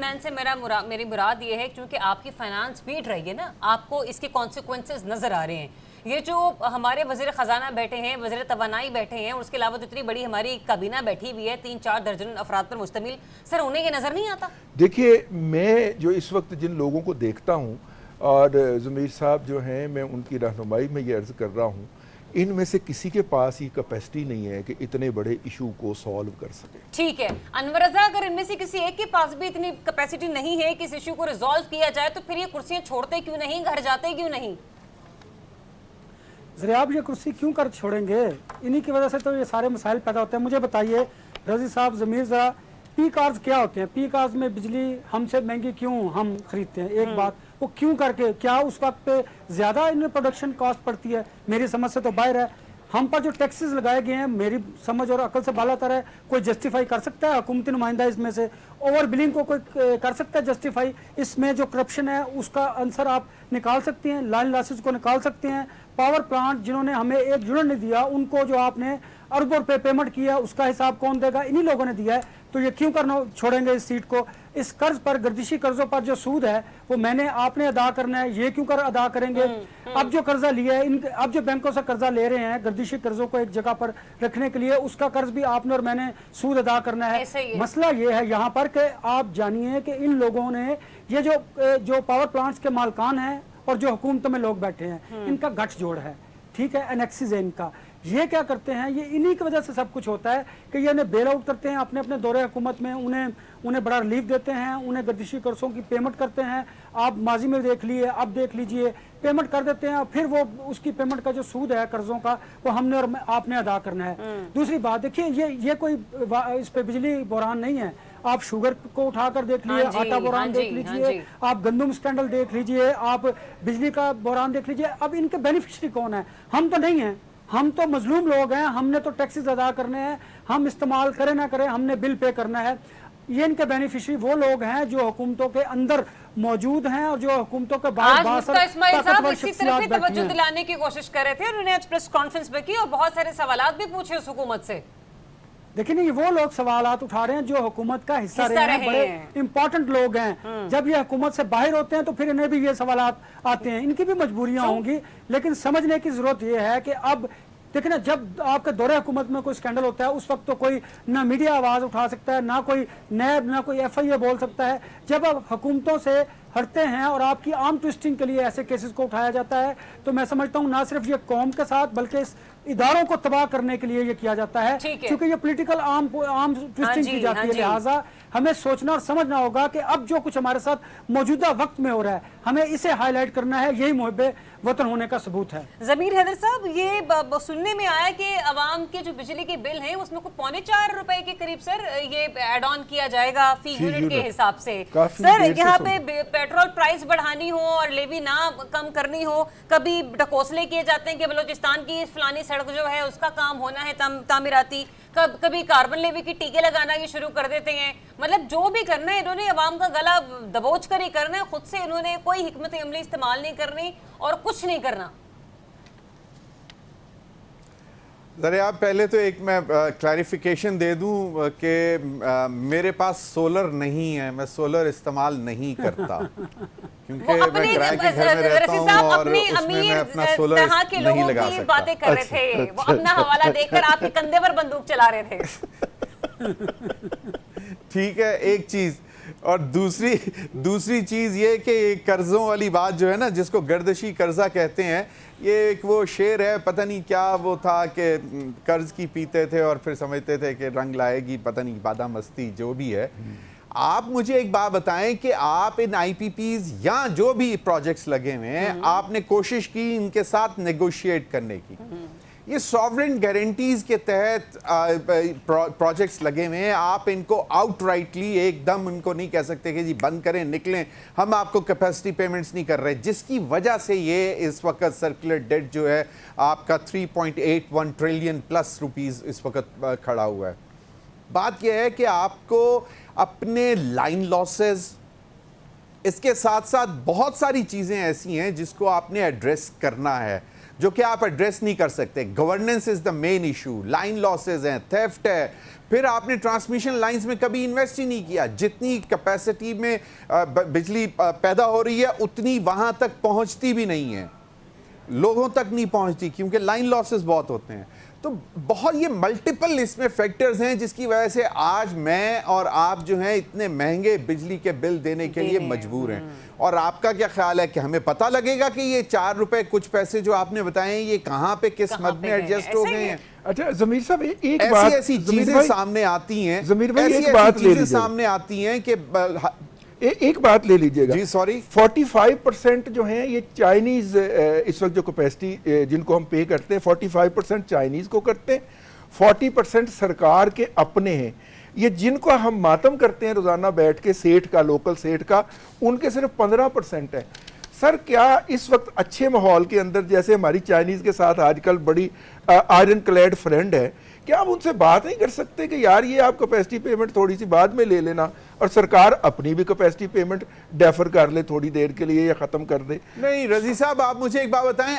مین سے میری مراد یہ ہے، کیونکہ آپ کی فائنانس بیٹ رہی ہے نا، آپ کو اس کے کانسیکوینسز نظر آ رہے ہیں. یہ جو ہمارے وزیر خزانہ بیٹھے ہیں، وزیر توانائی بیٹھے ہیں، اور اس کے علاوہ جو اتنی بڑی ہماری کابینہ بیٹھی ہوئی ہے 3-4 درجن افراد پر مشتمل، سر انہیں یہ نظر نہیں آتا؟ دیکھیے میں جو اس وقت جن لوگوں کو دیکھتا ہوں، اور ضمیر صاحب جو ہیں، میں ان کی رہنمائی میں یہ عرض کر رہا ہوں، ان میں سے کسی کے پاس یہ کیپیسٹی نہیں ہے کہ اتنے بڑے ایشو کو سالو کر سکے. ٹھیک ہے انور رضا، اگر ان میں سے کسی ایک کے پاس بھی اتنی کیپیسٹی نہیں ہے کہ اس ایشو کو ریزالو کیا جائے، تو پھر یہ کرسیاں چھوڑتے کیوں نہیں، گھر جاتے کیوں نہیں؟ ذرا یہ کرسی کیوں کر چھوڑیں گے؟ انہی کی وجہ سے تو یہ سارے مسائل پیدا ہوتے ہیں. مجھے بتائیے رضی صاحب، ضمیر ذرا، پی کارز کیا ہوتے ہیں؟ پی کارز میں بجلی ہم سے مہنگی کیوں ہم خریدتے ہیں؟ ایک بات وہ کیوں کر کے، کیا اس وقت پہ زیادہ ان پروڈکشن کاسٹ پڑتی ہے؟ میری سمجھ سے تو باہر ہے. ہم پر جو ٹیکسز لگائے گئے ہیں میری سمجھ اور عقل سے بالا تر ہے. کوئی جسٹیفائی کر سکتا ہے حکومتی نمائندہ اس میں سے؟ اوور بلنگ کو کوئی کر سکتا ہے جسٹیفائی؟ اس میں جو کرپشن ہے اس کا عنصر آپ نکال سکتے ہیں، لائن لاسز کو نکال سکتے ہیں. پاور پلانٹ جنہوں نے ہمیں ایک یونٹ نہیں دیا، ان کو جو آپ نے اربوں روپے پیمنٹ کیا، اس کا حساب کون دے گا؟ انہی لوگوں نے دیا ہے. تو یہ کیوں کرنا چھوڑیں گے اس سیٹ کو؟ اس قرض پر، گردشی قرضوں پر جو سود ہے وہ میں نے آپ نے ادا کرنا ہے، یہ کیوں کر ادا کریں گے؟ اب جو قرضہ لیا ہے، اب جو بینکوں سے قرضہ لے رہے ہیں گردشی قرضوں کو ایک جگہ پر رکھنے کے لیے، اس کا قرض بھی آپ نے اور میں نے سود ادا کرنا ہے. مسئلہ یہ ہے یہاں پر کہ آپ جانیے کہ ان لوگوں نے یہ جو پاور پلانٹس کے مالکان ہیں اور جو حکومتوں میں لوگ بیٹھے ہیں، ان کا گٹھ جوڑ ہے، ٹھیک ہے، انیکسز ہے ان کا. یہ کیا کرتے ہیں؟ یہ انہی کی وجہ سے سب کچھ ہوتا ہے کہ یہ انہیں بیل آؤٹ کرتے ہیں اپنے اپنے دورے حکومت میں، انہیں بڑا ریلیف دیتے ہیں، انہیں گردشی قرضوں کی پیمنٹ کرتے ہیں. آپ ماضی میں دیکھ لیے، اب دیکھ لیجئے، پیمنٹ کر دیتے ہیں، پھر وہ اس کی پیمنٹ کا جو سود ہے قرضوں کا، وہ ہم نے اور آپ نے ادا کرنا ہے. دوسری بات دیکھیے، یہ کوئی اس پہ بجلی بحران نہیں ہے. آپ شوگر کو اٹھا کر دیکھ لیجئے، آٹا بحران دیکھ لیجئے، آپ گندم سکینڈل دیکھ لیجئے، آپ بجلی کا بحران دیکھ لیجئے. اب ان کے بینیفیشری کون ہے؟ ہم تو نہیں ہیں، ہم تو مظلوم لوگ ہیں. ہم نے تو ٹیکسز ادا کرنے ہیں، ہم استعمال کریں نہ کریں ہم نے بل پے کرنا ہے. یہ ان کے بینیفیشری وہ لوگ ہیں جو حکومتوں کے اندر موجود ہیں اور جو حکومتوں کے باہر اسی طرف توجہ دلانے کی کوشش کر رہے تھے، انہوں نے آج پریس کانفرنس میں کی اور بہت سارے سوالات بھی پوچھے اس حکومت سے. دیکھیں یہ وہ لوگ سوالات اٹھا رہے ہیں جو حکومت کا حصہ رہے ہیں، بڑے امپورٹنٹ لوگ ہیں. جب یہ حکومت سے باہر ہوتے ہیں تو پھر انہیں بھی یہ سوالات آتے ہیں. ان کی بھی مجبوریاں ہوں گی، لیکن سمجھنے کی ضرورت یہ ہے کہ اب دیکھیں نا، جب آپ کے دورے حکومت میں کوئی سکینڈل ہوتا ہے اس وقت تو کوئی نہ میڈیا آواز اٹھا سکتا ہے، نہ کوئی نیب، نہ کوئی ایف آئی اے بول سکتا ہے. جب اب حکومتوں سے हटते हैं और आपकी आर्म ट्विस्टिंग के लिए ऐसे केसेस को उठाया जाता है, तो मैं समझता हूँ ना सिर्फ ये कौम के साथ बल्कि इस इदारों को तबाह करने के लिए ये किया जाता है, ठीक है। क्योंकि ये पॉलिटिकल आर्म ट्विस्टिंग की जाती है। लिहाजा हमें सोचना और समझना होगा कि अब जो कुछ हमारे साथ मौजूदा वक्त में हो रहा है, हमें इसे हाईलाइट करना है, यही मुहिब्बे वतन होने का सबूत है। ज़मीर हैदर साहब, ये सुनने में आया कि अवाम के जो बिजली के बिल हैं उसमें को ₹4.25 के करीब सर ये ऐड ऑन किया जाएगा फी यूनिट के हिसाब से। सर यहाँ पे पेट्रोल प्राइस बढ़ानी हो और लेवी ना कम करनी हो, कभी ढकोसले किए जाते हैं कि बलूचिस्तान की फलानी सड़क जो है उसका काम होना है तामीराती, कभी कार्बन लेवी की टीके लगाना ये शुरू कर देते हैं। मतलब जो भी करना है इन्होंने अवाम का गला दबोच कर ही करना है, खुद से इन्होंने कोई हिकमत अमली इस्तेमाल नहीं करनी और कुछ नहीं करना। ज़रा आप पहले तो एक मैं क्लैरिफिकेशन दे दूं कि मेरे पास सोलर नहीं है, मैं सोलर इस्तेमाल नहीं करता क्योंकि मैं किराए के घर में रहता हूं और उसमें मैं अपना सोलर नहीं लगा सकता। बातें कर रहे थे, वो अपना हवाला देकर आपके कंधे पर बंदूक चला रहे थे। ठीक है, एक चीज। और दूसरी चीज ये कि कर्जों वाली बात जो है ना, जिसको गर्दशी कर्जा कहते हैं, ये एक वो शेर है, पता नहीं क्या वो था कि कर्ज की पीते थे और फिर समझते थे कि रंग लाएगी पता नहीं बादा मस्ती, जो भी है। आप मुझे एक बात बताएं कि आप इन आईपीपीज या जो भी प्रोजेक्ट्स लगे हुए हैं, आपने कोशिश की इनके साथ नेगोशिएट करने की? ये सॉवरेन गारंटीज के तहत प्रोजेक्ट्स लगे हुए हैं, आप इनको आउटराइटली एकदम उनको नहीं कह सकते कि जी बंद करें, निकलें, हम आपको कैपेसिटी पेमेंट्स नहीं कर रहे, जिसकी वजह से ये इस वक्त सर्कुलर डेट जो है आपका 3.81 ट्रिलियन प्लस रुपीस इस वक्त खड़ा हुआ है। बात यह है कि आपको अपने लाइन लॉसेस, इसके साथ साथ बहुत सारी चीजें ऐसी हैं जिसको आपने एड्रेस करना है, जो कि आप एड्रेस नहीं कर सकते। Governance is the main issue, line losses हैं, थेफ्ट है, फिर आपने ट्रांसमिशन लाइंस में कभी इन्वेस्ट ही नहीं किया। जितनी कैपेसिटी में बिजली पैदा हो रही है उतनी वहां तक पहुंचती भी नहीं है, लोगों तक नहीं पहुंचती क्योंकि लाइन लॉसेस बहुत होते हैं। तो बहुत ये मल्टीपल इसमें फैक्टर्स हैं जिसकी वजह से आज मैं और आप जो हैं इतने महंगे बिजली के बिल देने के लिए मजबूर हैं। और आपका क्या ख्याल है कि हमें पता लगेगा कि ये 4 रुपए कुछ पैसे जो आपने बताए ये कहाँ पे किस मद में एडजस्ट हो गए हैं? अच्छा ज़मीर साहब, एक बात, ऐसी चीजें सामने आती हैं, ज़मीर भाई एक बात ले लीजिए, सामने आती हैं कि एक बात ले लीजिएगा जी, सॉरी, 45% जो हैं ये चाइनीज इस वक्त जो कैपेसिटी जिनको हम पे करते हैं 45% चाइनीज को करते हैं, 40% सरकार के अपने हैं। ये जिनको हम मातम करते हैं रोजाना बैठ के सेठ का, लोकल सेठ का, उनके सिर्फ 15% है। सर क्या इस वक्त अच्छे माहौल के अंदर, जैसे हमारी चाइनीज के साथ आजकल बड़ी आयरन क्लैड फ्रेंड है, क्या आप उनसे बात नहीं कर सकते कि यार ये आप कैपेसिटी पेमेंट थोड़ी सी बाद में ले लेना और सरकार अपनी भी कैपेसिटी पेमेंट डेफर कर ले थोड़ी देर के लिए या खत्म कर दे? नहीं रजी साहब, आप मुझे एक बात बताएं,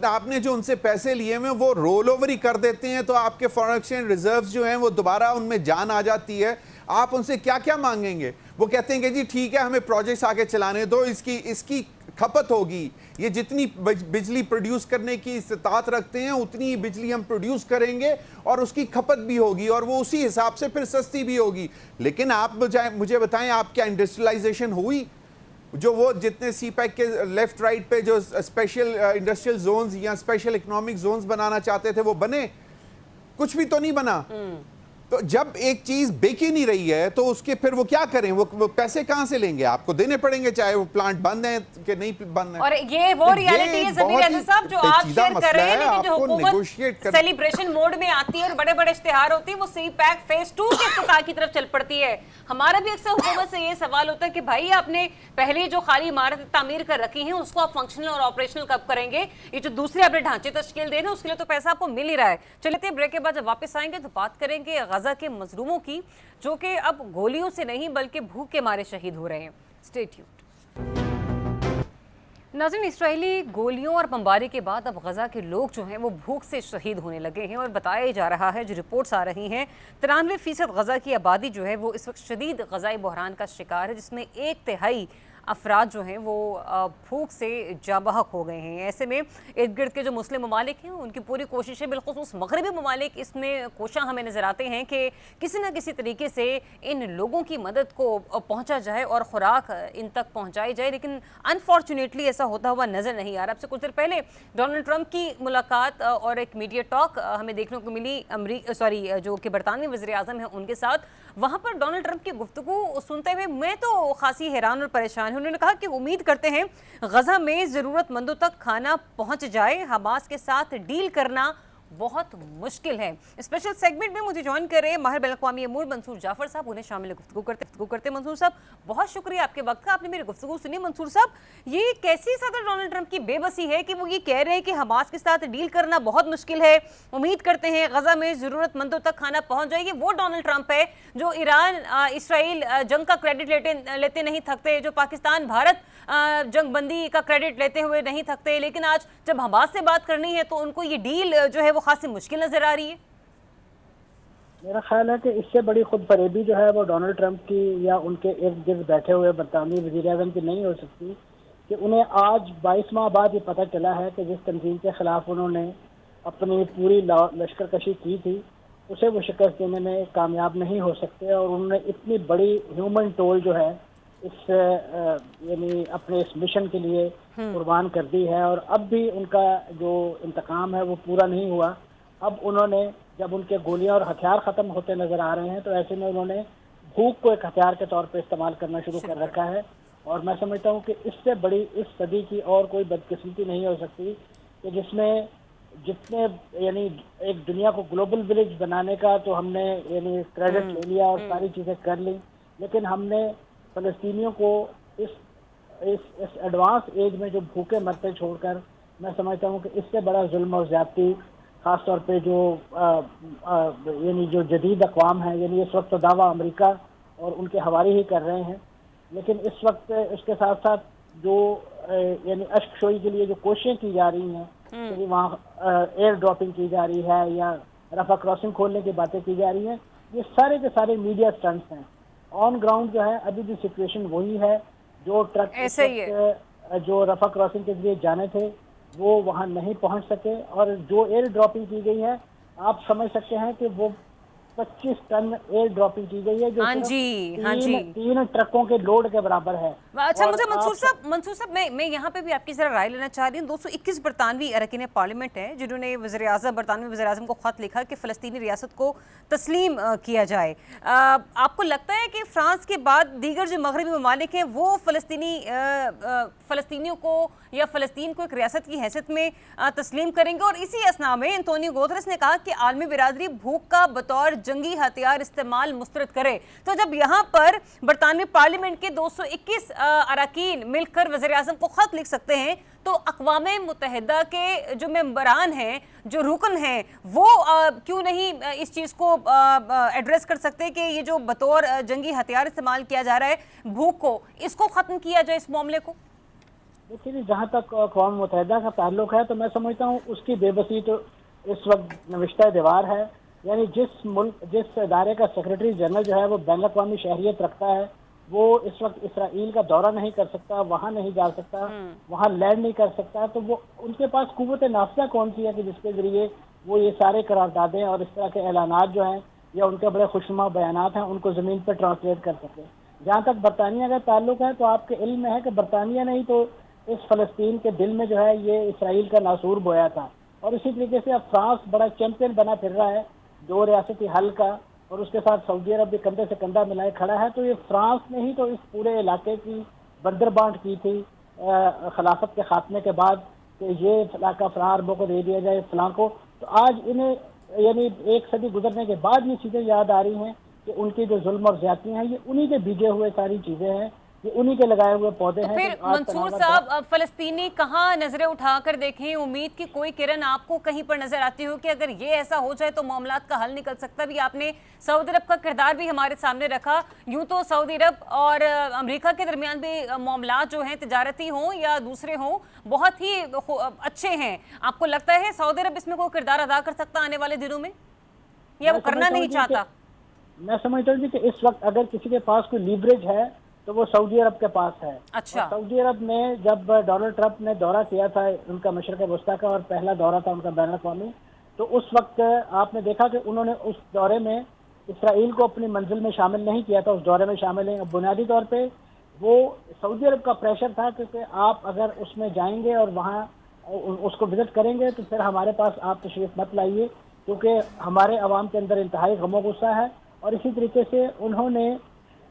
आपने जो उनसे पैसे लिए हैं वो रोल ओवर ही कर देते हैं तो आपके फॉरेन एक्सचेंज रिजर्व्स जो हैं वो दोबारा उनमें जान आ जाती है। आप उनसे क्या क्या मांगेंगे? वो कहते हैं कि जी ठीक है हमें प्रोजेक्ट्स आगे चलाने दो, इसकी खपत होगी, ये जितनी बिजली प्रोड्यूस करने की इस्तात रखते हैं उतनी ही बिजली हम प्रोड्यूस करेंगे और उसकी खपत भी होगी और वो उसी हिसाब से फिर सस्ती भी होगी। लेकिन आप मुझे बताएं, आप क्या इंडस्ट्रियलाइजेशन हुई? जो वो जितने सीपैक के लेफ्ट राइट पे जो स्पेशल इंडस्ट्रियल जोन्स या स्पेशल इकोनॉमिक जोन्स बनाना चाहते थे वो बने? कुछ भी तो नहीं बना। तो जब एक चीज बेच ही नहीं रही है तो उसके फिर वो क्या करें? वो पैसे कहां से लेंगे? आपको देने पड़ेंगे चाहे वो प्लांट बंद है कि नहीं बंद है। और ये वो रियलिटी है ज़मीर हैदर साहब जो आप शेयर कर रहे हैं, लेकिन जो हुकूमत सेलिब्रेशन मोड में आती है और बड़े बड़े इश्तिहार होती है वो सीपैक फेज 2 के इफ्तिताह की तरफ चल पड़ती है। हमारा भी अक्सर हुकूमत से ये सवाल होता है कि भाई आपने पहले जो खाली इमारत तामीर कर रखी है उसको आप फंक्शनल और ऑपरेशनल कब करेंगे? ये जो दूसरे आपने ढांचे तश्कील दे रहे हैं उसके लिए तो पैसा आपको मिल ही रहा है। चलिए ब्रेक के बाद जब वापस आएंगे तो बात करेंगे गजा के मजलूमों की, जो कि अब गोलियों से नहीं बल्कि भूख के मारे शहीद हो रहे हैं। Stay tuned. नाज़रीन, इस्राएली गोलियों और बमबारी के बाद अब गजा के लोग जो हैं वो भूख से शहीद होने लगे हैं और बताया जा रहा है, जो रिपोर्ट्स आ रही हैं, 93% गजा की आबादी जो है वो इस वक्त शदीद गजाई बहरान का शिकार है, जिसमें 1/3 अफराद जो हैं वो भूख से जाबहक हो गए हैं। ऐसे में इर्द गिर्द के जो मुस्लिम ममालिक हैं उनकी पूरी कोशिशें, बिलखुसूस मगरबी ममालिक, इसमें कोशिश हमें नज़र आते हैं कि किसी न किसी तरीके से इन लोगों की मदद को पहुँचा जाए और खुराक इन तक पहुँचाई जाए, लेकिन अनफॉर्चुनेटली ऐसा होता हुआ नज़र नहीं आ रहा। अब से कुछ देर पहले डोनाल्ड ट्रंप की मुलाकात और एक मीडिया टॉक हमें देखने को मिली जो कि बरतानवी वज़ीर आज़म हैं उनके साथ। वहाँ पर डोनाल्ड ट्रंप की गुफ्तगू सुनते हुए मैं तो खासी हैरान और परेशान हूँ। उन्होंने कहा कि उम्मीद करते हैं गज़ा में ज़रूरतमंदों तक खाना पहुँच जाए, हमास के साथ डील करना बहुत मुश्किल है। स्पेशल सेगमेंट में मुझे ज्वाइन कर रहे हैं माहिर बैनुल-अक़वामी अमूर मंसूर जाफ़र साहब, उन्हें शामिल गुफ्तगू करते। मंसूर साहब, बहुत शुक्रिया आपके वक्त का, आपने मेरी गुफ्तगू सुनी। मंसूर साहब, ये कैसी सदर डोनाल्ड ट्रंप की बेबसी है कि वो ये कह रहे हैं कि हमास के साथ डील करना बहुत मुश्किल है, उम्मीद करते हैं गज़ा में ज़रूरतमंदों तक खाना पहुँच जाए। ये वो डोनाल्ड ट्रंप है जो ईरान इसराइल जंग का क्रेडिट लेते नहीं थकते, जो पाकिस्तान भारत जंग बंदी का क्रेडिट लेते हुए नहीं थकते, लेकिन आज जब हमास से बात करनी है तो उनको ये डील जो है वो खासी मुश्किल नजर आ रही है। मेरा ख्याल है कि इससे बड़ी खुद फरेबी जो है वो डोनाल्ड ट्रंप की या उनके इर्द गिर्द बैठे हुए बरतानवी वज़ीर आज़म की नहीं हो सकती कि उन्हें आज 22 माह बाद ये पता चला है कि जिस तंजीम के खिलाफ उन्होंने अपनी पूरी लश्करकशी की थी उसे वो शिकस्त देने में कामयाब नहीं हो सकते, और उन्होंने इतनी बड़ी ह्यूमन टोल जो है इस यानी अपने इस मिशन के लिए कुर्बान कर दी है, और अब भी उनका जो इंतकाम है वो पूरा नहीं हुआ। अब उन्होंने जब उनके गोलियां और हथियार ख़त्म होते नज़र आ रहे हैं तो ऐसे में उन्होंने भूख को एक हथियार के तौर पे इस्तेमाल करना शुरू कर रखा है, और मैं समझता हूँ कि इससे बड़ी इस सदी की और कोई बदकिस्मती नहीं हो सकती कि जिसमें जितने यानी एक दुनिया को ग्लोबल विलेज बनाने का तो हमने यानी क्रेडिट ले लिया और सारी चीज़ें कर ली, लेकिन हमने फ़लस्तीनियों को इस एडवांस एज में जो भूखे मरते छोड़कर, मैं समझता हूँ कि इससे बड़ा जुल्म और ज़्यादती ख़ास तौर पे जो यानी जो जदीद अक़वाम है, यानी इस वक्त तो दावा अमेरिका और उनके हवारी ही कर रहे हैं, लेकिन इस वक्त इसके साथ साथ जो यानी अश्कशोई के लिए जो कोशिशें की जा रही हैं, यानी वहाँ एयर ड्रॉपिंग की जा रही है या रफा क्रॉसिंग खोलने की बातें की जा रही हैं, ये सारे के सारे मीडिया स्टंट्स हैं। ऑन ग्राउंड जो है अभी भी सिचुएशन वही है, जो ट्रक जो रफा क्रॉसिंग के लिए जाने थे वो वहां नहीं पहुंच सके, और जो एयर ड्रॉपिंग की गई है आप समझ सकते हैं कि वो 25 टन एयर ड्रॉपिंग की गई है, जो तीन ट्रकों के लोड के बराबर है। अच्छा, मुझे मंसूर साहब मैं यहाँ पे भी आपकी जरा राय लेना चाह रही हूँ। 221 बरतानवी अरकान पार्लियामेंट है जिन्होंने बरतानवी वज़ीर आज़म को ख़त लिखा कि फ़लस्तीनी रियासत को तस्लीम किया जाए। आपको लगता है कि फ्रांस के बाद दीगर जो मगरबी ममालिक हैं वो फ़लस्तीनियों को या फ़लस्तीन को एक रियासत की हैसियत में तस्लीम करेंगे? और इसी असना में एंटोनियो गुतेरेस ने कहा कि आलमी बिरादरी भूख का बतौर जंगी हथियार इस्तेमाल मुस्तरद करे। तो जब यहाँ पर बरतानवी पार्लियामेंट के 221 अरकान मिलकर वज़ीर आज़म को ख़त लिख सकते हैं, तो अक़वाम मुत्तहिदा के जो मेंबरान हैं, जो रुकन हैं, वो क्यों नहीं इस चीज़ को एड्रेस कर सकते कि ये जो बतौर जंगी हथियार इस्तेमाल किया जा रहा है भूख को, इसको ख़त्म किया जाए इस मामले को? देखिए, जहाँ तक अक़वाम मुत्तहिदा का ताल्लुक है तो मैं समझता हूँ उसकी बेबसी तो इस वक्त नविश्ता दीवार है। यानी जिस इदारे का सेक्रेटरी जनरल जो है वो बैन अक़वामी शहरियत रखता है, वो इस वक्त इसराइल का दौरा नहीं कर सकता, वहाँ नहीं जा सकता, वहाँ लैंड नहीं कर सकता, तो वो उनके पास कुव्वत नाफ़िज़ा कौन सी है कि जिसके ज़रिए वो ये सारे करारदादें और इस तरह के ऐलानात जो हैं या उनके बड़े खुशनुमा बयानात हैं उनको ज़मीन पर ट्रांसलेट कर सके। जहाँ तक बरतानिया का ताल्लुक है तो आपके इल्म में है कि बरतानिया ने ही तो इस फ़लस्तीन के दिल में जो है ये इसराइल का नासूर बोया था, और इसी तरीके से अब फ्रांस बड़ा चैंपियन बना फिर रहा है दो रियासती हल का, और उसके साथ सऊदी अरब भी कंधे से कंधा मिलाए खड़ा है। तो ये फ्रांस ने ही तो इस पूरे इलाके की बंदरबांट की थी खिलाफत के खात्मे के बाद कि ये इलाका फ़लाँ अरबों को दे दिया जाए फ़लाँ को। तो आज इन्हें यानी एक सदी गुजरने के बाद ये चीज़ें याद आ रही हैं कि उनकी जो जुल्म और ज़्यादतियाँ हैं ये उन्हीं के बीजे हुए सारी चीज़ें हैं, ये उन्हीं के लगाए हुए पौधे हैं। फिर मंसूर साहब, फ़लस्तीनी कहाँ नजरें उठाकर देखें? उम्मीद की कोई किरण आपको कहीं पर नजर आती हो कि अगर ये ऐसा हो जाए तो मामलात का हल निकल सकता? भी आपने सऊदी अरब का किरदार भी हमारे सामने रखा। यूं तो सऊदी अरब और अमेरिका के दरमियान भी मामलात जो हैं तिजारती हों या दूसरे हों बहुत ही अच्छे हैं। आपको लगता है सऊदी अरब इसमें कोई किरदार अदा कर सकता आने वाले दिनों में, या वो करना नहीं चाहता? मैं समझता हूँ कि इस वक्त अगर किसी के पास कोई लीवरेज है تو وہ سعودی عرب کے پاس ہے. اچھا. اور سعودی عرب میں جب ڈونلڈ ٹرمپ نے دورہ کیا تھا ان کا مشرق وسطیٰ کا اور پہلا دورہ تھا ان کا بین الاقوامی, تو اس وقت آپ نے دیکھا کہ انہوں نے اس دورے میں اسرائیل کو اپنی منزل میں شامل نہیں کیا تھا, اس دورے میں شامل ہیں. بنیادی طور پہ وہ سعودی عرب کا پریشر تھا کہ آپ اگر اس میں جائیں گے اور وہاں اس کو وزٹ کریں گے تو پھر ہمارے پاس آپ تشریف مت لائیے, کیونکہ ہمارے عوام کے اندر انتہائی غم و غصہ ہے. اور اسی طریقے سے انہوں نے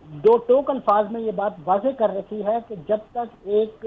دو ٹوک الفاظ میں یہ بات واضح کر رکھی ہے کہ جب تک ایک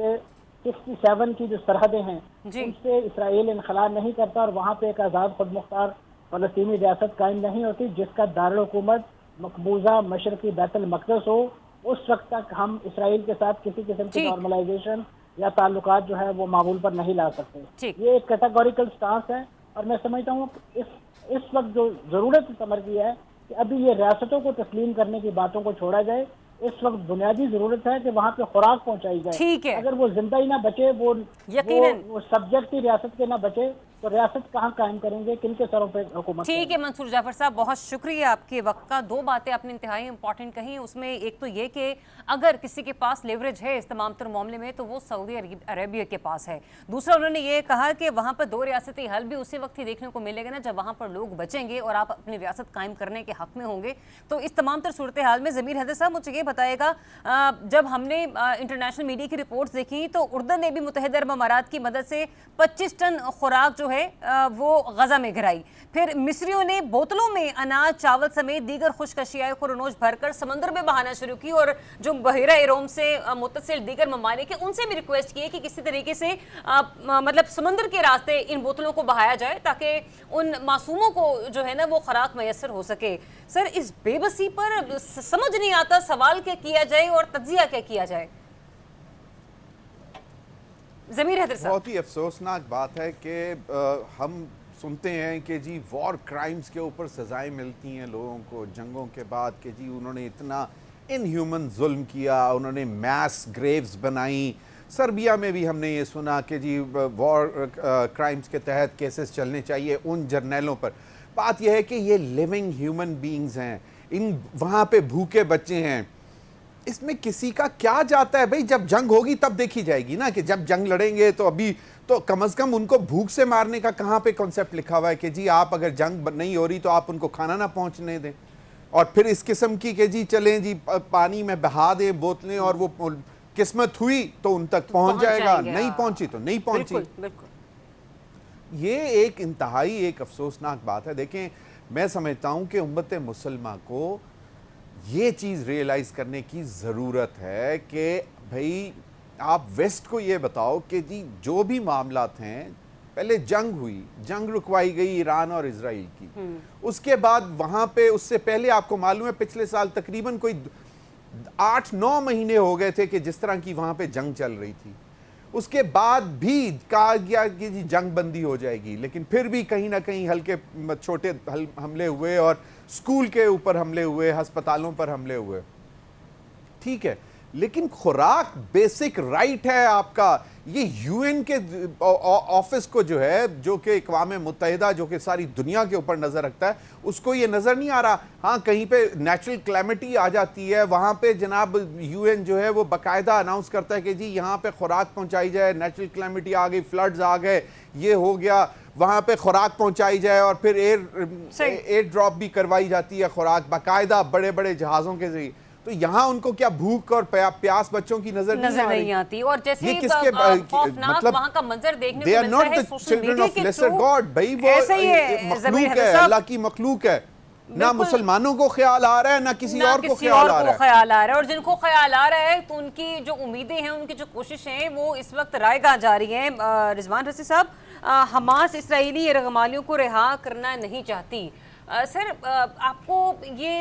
67 کی جو سرحدیں ہیں ان سے اسرائیل انخلا نہیں کرتا اور وہاں پہ ایک آزاد خود مختار فلسطینی ریاست قائم نہیں ہوتی جس کا دارالحکومت مقبوضہ مشرقی بیت المقدس ہو, اس وقت تک ہم اسرائیل کے ساتھ کسی قسم کی نارملائزیشن یا تعلقات جو ہے وہ معمول پر نہیں لا سکتے. یہ ایک کیٹاگوریکل سٹانس ہے اور میں سمجھتا ہوں کہ اس وقت جو ضرورت سمجھ کی ہے کہ ابھی یہ ریاستوں کو تسلیم کرنے کی باتوں کو چھوڑا جائے. اس وقت بنیادی ضرورت ہے کہ وہاں پہ خوراک پہنچائی جائے. اگر وہ زندہ ہی نہ بچے, وہ سبجیکٹ ہی ریاست کے نہ بچے, تو ریاست کہاں قائم کریں گے, کن کے سروں پہ حکومت. ٹھیک ہے منصور جعفر صاحب, بہت شکریہ آپ کے وقت کا. دو باتیں آپ نے انتہائی امپورٹنٹ کہیں, اس میں ایک تو یہ کہ اگر کسی کے پاس لیوریج ہے اس تمام تر معاملے میں تو وہ سعودی عربیہ کے پاس ہے. دوسرا انہوں نے یہ کہا کہ وہاں پر دو ریاستی حل بھی اسی وقت ہی دیکھنے کو ملے گا نا جب وہاں پر لوگ بچیں گے اور آپ اپنی ریاست قائم کرنے کے حق میں ہوں گے. تو اس تمام تر صورتحال میں ضمیر حیدر صاحب مجھے یہ بتائے گا, جب ہم نے انٹرنیشنل میڈیا کی رپورٹس دیکھی تو اردن نے بھی متحدہ عرب امارات کی مدد سے 25 ٹن خوراک جو ہے وہ غزہ میں گرائی. پھر مصریوں نے بوتلوں میں اناج, چاول سمیت دیگر خشک اشیاء خورنوش بھر کر سمندر میں بہانا شروع کی اور جو بحیرہ ایروم سے متصل دیگر ممالک ہیں ان سے بھی ریکویسٹ کی کہ کسی طریقے سے مطلب سمندر کے راستے ان بوتلوں کو بہایا جائے تاکہ ان معصوموں کو جو ہے نا وہ خوراک میسر ہو سکے. سر اس بے بسی پر سمجھ نہیں آتا سوال کیا کیا جائے اور تجزیہ کیا کیا جائے. ضمیر حیدر صاحب, بہت ہی افسوسناک بات ہے کہ ہم سنتے ہیں کہ جی وار کرائمز کے اوپر سزائیں ملتی ہیں لوگوں کو جنگوں کے بعد کہ جی انہوں نے اتنا ان ہیومن ظلم کیا, انہوں نے میس گریوز بنائیں. سربیا میں بھی ہم نے یہ سنا کہ جی وار کرائمز کے تحت کیسز چلنے چاہیے ان جرنیلوں پر. بات یہ ہے کہ یہ لیونگ ہیومن بینگز ہیں, ان وہاں پہ بھوکے بچے ہیں. اس میں کسی کا کیا جاتا ہے بھئی, جب جنگ ہوگی تب دیکھی جائے گی نا کہ جب جنگ لڑیں گے تو ابھی تو کم از کم ان کو بھوک سے مارنے کا کہاں پہ کنسپٹ لکھا ہوا ہے کہ جی آپ اگر جنگ نہیں ہو رہی تو آپ ان کو کھانا نہ پہنچنے دیں. اور پھر اس قسم کی کہ جی چلیں جی پانی میں بہا دیں بوتلیں اور وہ قسمت ہوئی تو ان تک پہنچ جائے گا, نہیں پہنچی تو نہیں پہنچی. یہ ایک انتہائی ایک افسوسناک بات ہے. دیکھیں میں سمجھتا ہوں کہ امت مسلمہ کو یہ چیز ریئلائز کرنے کی ضرورت ہے کہ بھئی آپ ویسٹ کو یہ بتاؤ کہ جی جو بھی معاملات ہیں, پہلے جنگ ہوئی, جنگ رکوائی گئی ایران اور اسرائیل کی, اس کے بعد وہاں پہ اس سے پہلے آپ کو معلوم ہے پچھلے سال تقریباً کوئی 8-9 مہینے ہو گئے تھے کہ جس طرح کی وہاں پہ جنگ چل رہی تھی. اس کے بعد بھی کہا گیا کہ جی جنگ بندی ہو جائے گی, لیکن پھر بھی کہیں نہ کہیں ہلکے چھوٹے حملے ہوئے اور سکول کے اوپر حملے ہوئے, ہسپتالوں پر حملے ہوئے. ٹھیک ہے, لیکن خوراک بیسک رائٹ ہے آپ کا. یہ یو این کے آفس کو جو ہے, جو کہ اقوام متحدہ جو کہ ساری دنیا کے اوپر نظر رکھتا ہے, اس کو یہ نظر نہیں آ رہا. ہاں کہیں پہ نیچرل کلیمٹی آ جاتی ہے, وہاں پہ جناب یو این جو ہے وہ باقاعدہ اناؤنس کرتا ہے کہ جی یہاں پہ خوراک پہنچائی جائے, نیچرل کلیمٹی آ گئی, فلڈز آ گئے, یہ ہو گیا, وہاں پہ خوراک پہنچائی جائے اور پھر ایئر ڈراپ بھی کروائی جاتی ہے خوراک باقاعدہ بڑے بڑے جہازوں کے ذریعے. تو یہاں ان کو کیا بھوک اور پیاس بچوں کی نظر نہیں آتی. اور جیسے خوفناک وہاں کا منظر دیکھنے کو ملتا ہے سوشل میڈیا کے تھرو, بھائی وہ مخلوق ہے, اللہ کی مخلوق ہے, نہ مسلمانوں کو خیال آ رہا ہے نہ کسی اور کو خیال آ رہا ہے. اور جن کو خیال آ رہا ہے تو ان کی جو امیدیں ہیں, ان کی جو کوششیں ہیں وہ اس وقت رائے گاہ جا رہی ہیں. رضوان رسی صاحب, حماس اسرائیلی یرغمالیوں کو رہا کرنا نہیں چاہتی. سر آپ کو یہ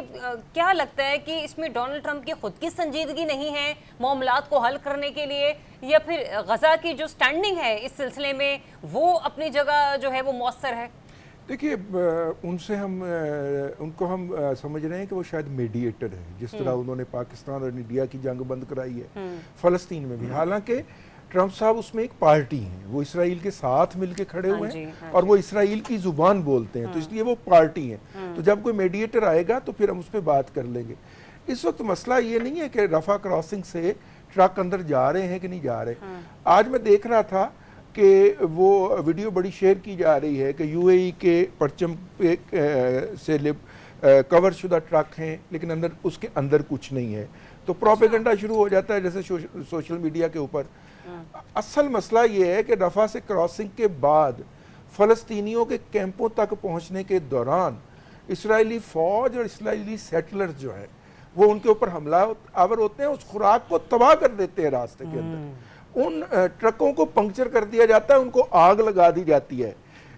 کیا لگتا ہے کہ اس میں ڈونلڈ ٹرمپ کی خود کی سنجیدگی نہیں ہے معاملات کو حل کرنے کے لیے, یا پھر غزہ کی جو سٹینڈنگ ہے اس سلسلے میں وہ اپنی جگہ جو ہے وہ مؤثر ہے؟ دیکھیے ان کو ہم سمجھ رہے ہیں کہ وہ شاید میڈیٹر ہے, جس طرح انہوں نے پاکستان اور انڈیا کی جنگ بند کرائی ہے فلسطین میں بھی. حالانکہ ٹرمپ صاحب اس میں ایک پارٹی ہیں, وہ اسرائیل کے ساتھ مل کے کھڑے ہوئے ہیں اور وہ اسرائیل کی زبان بولتے ہیں, تو اس لیے وہ پارٹی ہیں. تو جب کوئی میڈیٹر آئے گا تو پھر ہم اس پہ بات کر لیں گے. اس وقت مسئلہ یہ نہیں ہے کہ رفح کراسنگ سے ٹرک اندر جا رہے ہیں کہ نہیں جا رہے. آج میں دیکھ رہا تھا کہ وہ ویڈیو بڑی شیئر کی جا رہی ہے کہ یو اے ای کے پرچم سے کور شدہ ٹرک ہیں لیکن اس کے اندر کچھ نہیں ہے, تو پروپیگنڈا شروع ہو جاتا ہے جیسے سوشل میڈیا کے اوپر. اصل مسئلہ یہ ہے کہ رفح سے کراسنگ کے بعد فلسطینیوں کے کیمپوں تک پہنچنے کے دوران اسرائیلی فوج اور اسرائیلی سیٹلرز جو ہیں وہ ان کے اوپر حملہ آور ہوتے ہیں, اس خوراک کو تباہ کر دیتے ہیں راستے کے اندر. ان ٹرکوں کو پنکچر کر دیا جاتا ہے, ان کو آگ لگا دی جاتی ہے.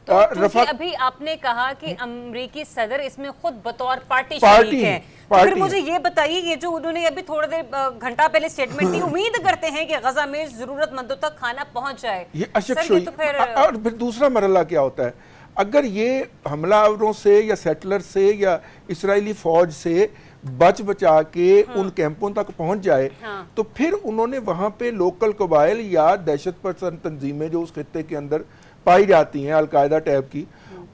ابھی آپ نے کہا کہ امریکی صدر اس میں خود بطور پارٹی شریک ہیں, تو پھر مجھے یہ بتائیے یہ جو انہوں نے ابھی تھوڑا دیر گھنٹہ پہلے سٹیٹمنٹ دی, امید کرتے ہیں کہ غزہ میں ضرورت مندوں تک کھانا پہنچ جائے. یہ اشک شوئی. اور پھر دوسرا مرحلہ کیا ہوتا ہے, اگر یہ حملہ آوروں سے یا سیٹلر سے یا اسرائیلی فوج سے بچ بچا کے ان کیمپوں تک پہنچ جائے تو پھر انہوں نے وہاں پہ لوکل قبائل یا دہشت پسند تنظیمیں جو اس خطے کے اندر پائی جاتی ہیں القاعدہ ٹیب کی,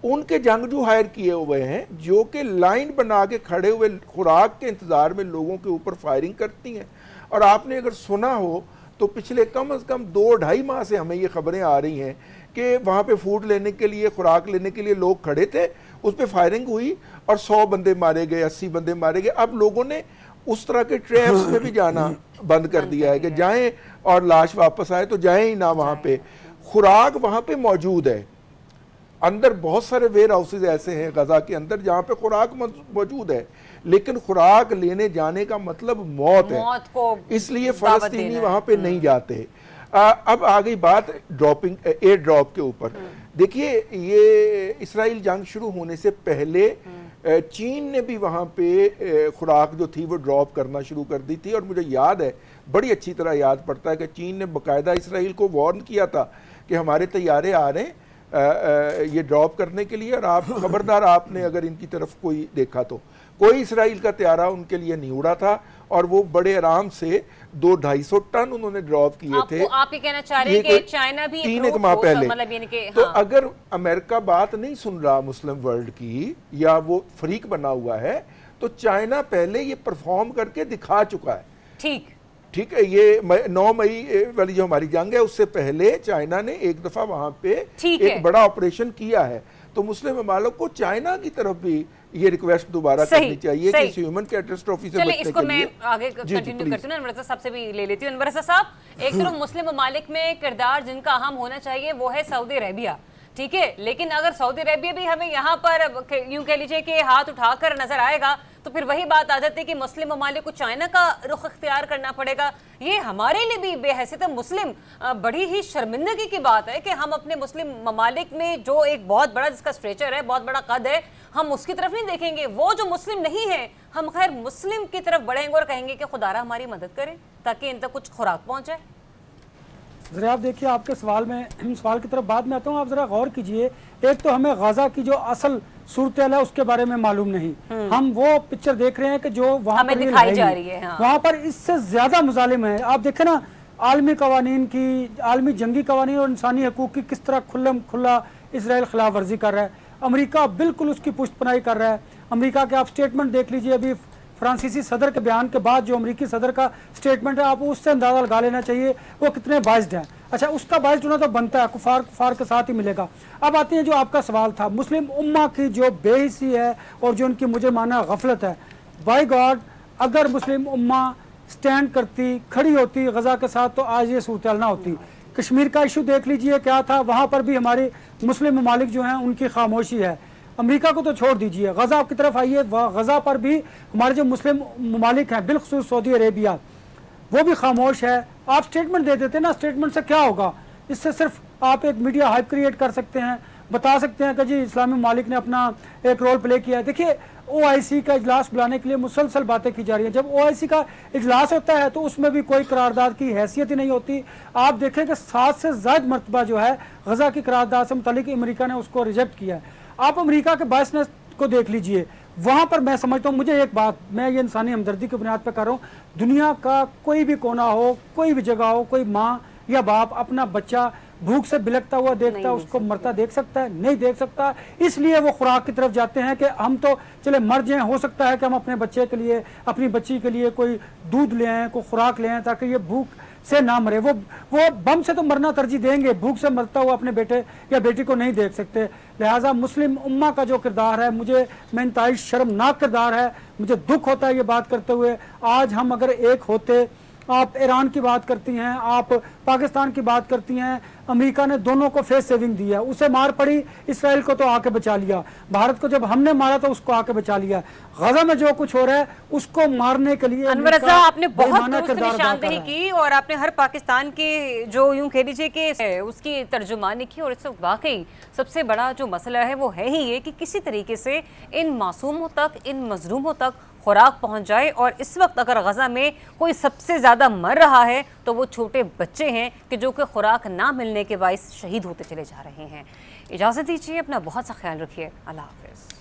ان کے جنگجو ہائر کیے ہوئے ہیں جو کہ لائن بنا کے کھڑے ہوئے خوراک کے انتظار میں لوگوں کے اوپر فائرنگ کرتی ہیں. اور آپ نے اگر سنا ہو تو پچھلے کم از کم 2-2.5 ماہ سے ہمیں یہ خبریں آ رہی ہیں کہ وہاں پہ فوڈ لینے کے لیے, خوراک لینے کے لیے لوگ کھڑے تھے, اس پہ فائرنگ ہوئی اور 100 بندے مارے گئے, 80 بندے مارے گئے. اب لوگوں نے اس طرح کے ٹریپس میں بھی جانا بند کر دیا ہے کہ جائیں اور لاش واپس آئے تو جائیں ہی نہ وہاں پہ. خوراک وہاں پہ موجود ہے, اندر بہت سارے ویئر ہاؤسز ایسے ہیں غزہ کے اندر جہاں پہ خوراک موجود ہے, لیکن خوراک لینے جانے کا مطلب موت ہے, اس لیے فلسطینی وہاں پہ نہیں جاتے. اب آ گئی بات ایئر ڈراپ کے اوپر. دیکھیے یہ اسرائیل جنگ شروع ہونے سے پہلے چین نے بھی وہاں پہ خوراک جو تھی وہ ڈراپ کرنا شروع کر دی تھی, اور مجھے یاد ہے, بڑی اچھی طرح یاد پڑتا ہے کہ چین نے باقاعدہ اسرائیل کو وارن کیا تھا کہ ہمارے طیارے آ رہے ہیں یہ ڈراپ کرنے کے لیے, اور آپ خبردار, آپ نے اگر ان کی طرف کوئی دیکھا تو کوئی اسرائیل کا طیارہ ان کے لیے نہیں اڑا تھا, اور وہ بڑے آرام سے 200-250 ٹن انہوں نے ڈراپ کیے تھے. آپ یہ کہنا چاہ رہے ہیں کہ چائنا بھی 3 ماہ پہلے. تو اگر امریکہ بات نہیں سن رہا مسلم ورلڈ کی یا وہ فریق بنا ہوا ہے, تو چائنا پہلے یہ پرفارم کر کے دکھا چکا ہے. ٹھیک ہے, یہ 9 مئی والی جو ہماری جنگ ہے اس سے پہلے چائنا نے ایک دفعہ وہاں پہ ایک بڑا آپریشن کیا ہے. تو مسلم ممالک کو چائنا کی طرف بھی یہ ریکویسٹ دوبارہ کرنی چاہیے کہ اس ہیومن کیٹاسٹروفی سے بچنے کے لیے. اس کو میں آگے کنٹینیو کرتی ہوں, انور رضا صاحب سے بھی لے لیتی ہوں. انور رضا صاحب, ایک طرف مسلم ممالک میں کردار جن کا اہم ہونا چاہیے وہ ہے سعودی عربیہ, ٹھیک ہے, لیکن اگر سعودی عربیہ بھی ہمیں یہاں پر یوں کہہ لیجئے کہ ہاتھ اٹھا کر نظر آئے گا تو پھر وہی بات آ جاتی ہے کہ مسلم ممالک کو چائنا کا رخ اختیار کرنا پڑے گا. یہ ہمارے لیے بھی بے حیثیت مسلم بڑی ہی شرمندگی کی بات ہے کہ ہم اپنے مسلم ممالک میں جو ایک بہت بڑا جس کا اسٹریچر ہے, بہت بڑا قد ہے, ہم اس کی طرف نہیں دیکھیں گے. وہ جو مسلم نہیں ہیں ہم خیر مسلم کی طرف بڑھیں گے اور کہیں گے کہ خدا را ہماری مدد کرے تاکہ ان تک کچھ خوراک پہنچے. ذرا آپ دیکھیے, آپ کے سوال کی طرف بعد میں آتا ہوں. آپ ذرا غور کیجئے, ایک تو ہمیں غزہ کی جو اصل صورتحال ہے اس کے بارے میں معلوم نہیں, ہم وہ پکچر دیکھ رہے ہیں کہ جو وہاں پر دکھائی جا رہی ہے, وہاں پر اس سے زیادہ مظالم ہیں. آپ دیکھیں نا عالمی قوانین کی, عالمی جنگی قوانین اور انسانی حقوق کی کس طرح کھلا اسرائیل خلاف ورزی کر رہا ہے. امریکہ بالکل اس کی پشت پناہی کر رہا ہے. امریکہ کے آپ سٹیٹمنٹ دیکھ لیجئے, ابھی فرانسیسی صدر کے بیان کے بعد جو امریکی صدر کا سٹیٹمنٹ ہے, آپ اس سے اندازہ لگا لینا چاہیے وہ کتنے باعث ہیں. اچھا, اس کا باعث جو نا تو بنتا ہے کفار کے ساتھ ہی ملے گا. اب آتی ہیں جو آپ کا سوال تھا, مسلم امہ کی جو بے حسی ہے اور جو ان کی مجھے مانا غفلت ہے. بائی گاڈ, اگر مسلم امہ سٹینڈ کرتی, کھڑی ہوتی غزہ کے ساتھ تو آج یہ صورتحال نہ ہوتی. کشمیر کا ایشو دیکھ لیجئے کیا تھا, وہاں پر بھی ہماری مسلم ممالک جو ہیں ان کی خاموشی ہے. امریکہ کو تو چھوڑ دیجئے, غزہ کی طرف آئیے, غزہ پر بھی ہمارے جو مسلم ممالک ہیں بالخصوص سعودی عربیہ وہ بھی خاموش ہے. آپ سٹیٹمنٹ دے دیتے نا, سٹیٹمنٹ سے کیا ہوگا؟ اس سے صرف آپ ایک میڈیا ہائپ کریٹ کر سکتے ہیں, بتا سکتے ہیں کہ جی اسلامی ممالک نے اپنا ایک رول پلے کیا ہے. دیکھیے OIC کا اجلاس بلانے کے لیے مسلسل باتیں کی جا رہی ہیں. جب OIC کا اجلاس ہوتا ہے تو اس میں بھی کوئی قرارداد کی حیثیت ہی نہیں ہوتی. آپ دیکھیں کہ 7 سے زائد مرتبہ جو ہے غزہ کی قرارداد سے متعلق امریکہ نے اس کو ریجیکٹ کیا ہے. آپ امریکہ کے باعث کو دیکھ لیجئے, وہاں پر میں سمجھتا ہوں, مجھے ایک بات, میں یہ انسانی ہمدردی کی بنیاد پہ کر رہا ہوں, دنیا کا کوئی بھی کونا ہو, کوئی بھی جگہ ہو, کوئی ماں یا باپ اپنا بچہ भूख से बिलखता हुआ देखता है उसको मरता देख सकता है? नहीं देख सकता। इसलिए वो खुराक की तरफ जाते हैं कि हम तो चले मर जाएं, हो सकता है कि हम अपने बच्चे के लिए, अपनी बच्ची के लिए कोई दूध ले आएं, कोई खुराक ले आएं, ताकि ये भूख से ना मरे। वो बम से तो मरना तरजीह देंगे, भूख से मरता हुआ अपने बेटे या बेटी को नहीं देख सकते। लिहाजा मुस्लिम उम्मा का जो किरदार है, मैं इंतहाई शर्मनाक किरदार है, मुझे दुख होता है ये बात करते हुए। आज हम अगर एक होते, आप ईरान की बात करती हैं, आप पाकिस्तान की बात करती हैं, अमेरिका ने दोनों को फेस सेविंग दी है, उसे मार पड़ी, इसराइल को तो आके बचा लिया, भारत को जब हमने मारा तो उसको आके बचा लिया। गजा में जो कुछ हो रहा है उसको मारने के लिए अनवर रज़ा, आपने बहुत बेईमाना दुरुस्त किरदार अदा कर निशानदेही रहा है। की और आपने हर पाकिस्तान के जो यूं कह लीजिए कि उसकी तर्जुमानी की। और इस वक्त वाकई सबसे बड़ा जो मसला है वो है ही ये कि किसी तरीके से इन मासूमों तक, इन मजलूमों तक खुराक पहुंच जाए। और इस वक्त अगर गजा में कोई सबसे ज़्यादा मर रहा है तो वो छोटे बच्चे हैं कि जो कि खुराक ना मिलने के बायस शहीद होते चले जा रहे हैं। इजाज़त दीजिए, अपना बहुत सा ख्याल रखिए, अल्लाह हाफ़िज़।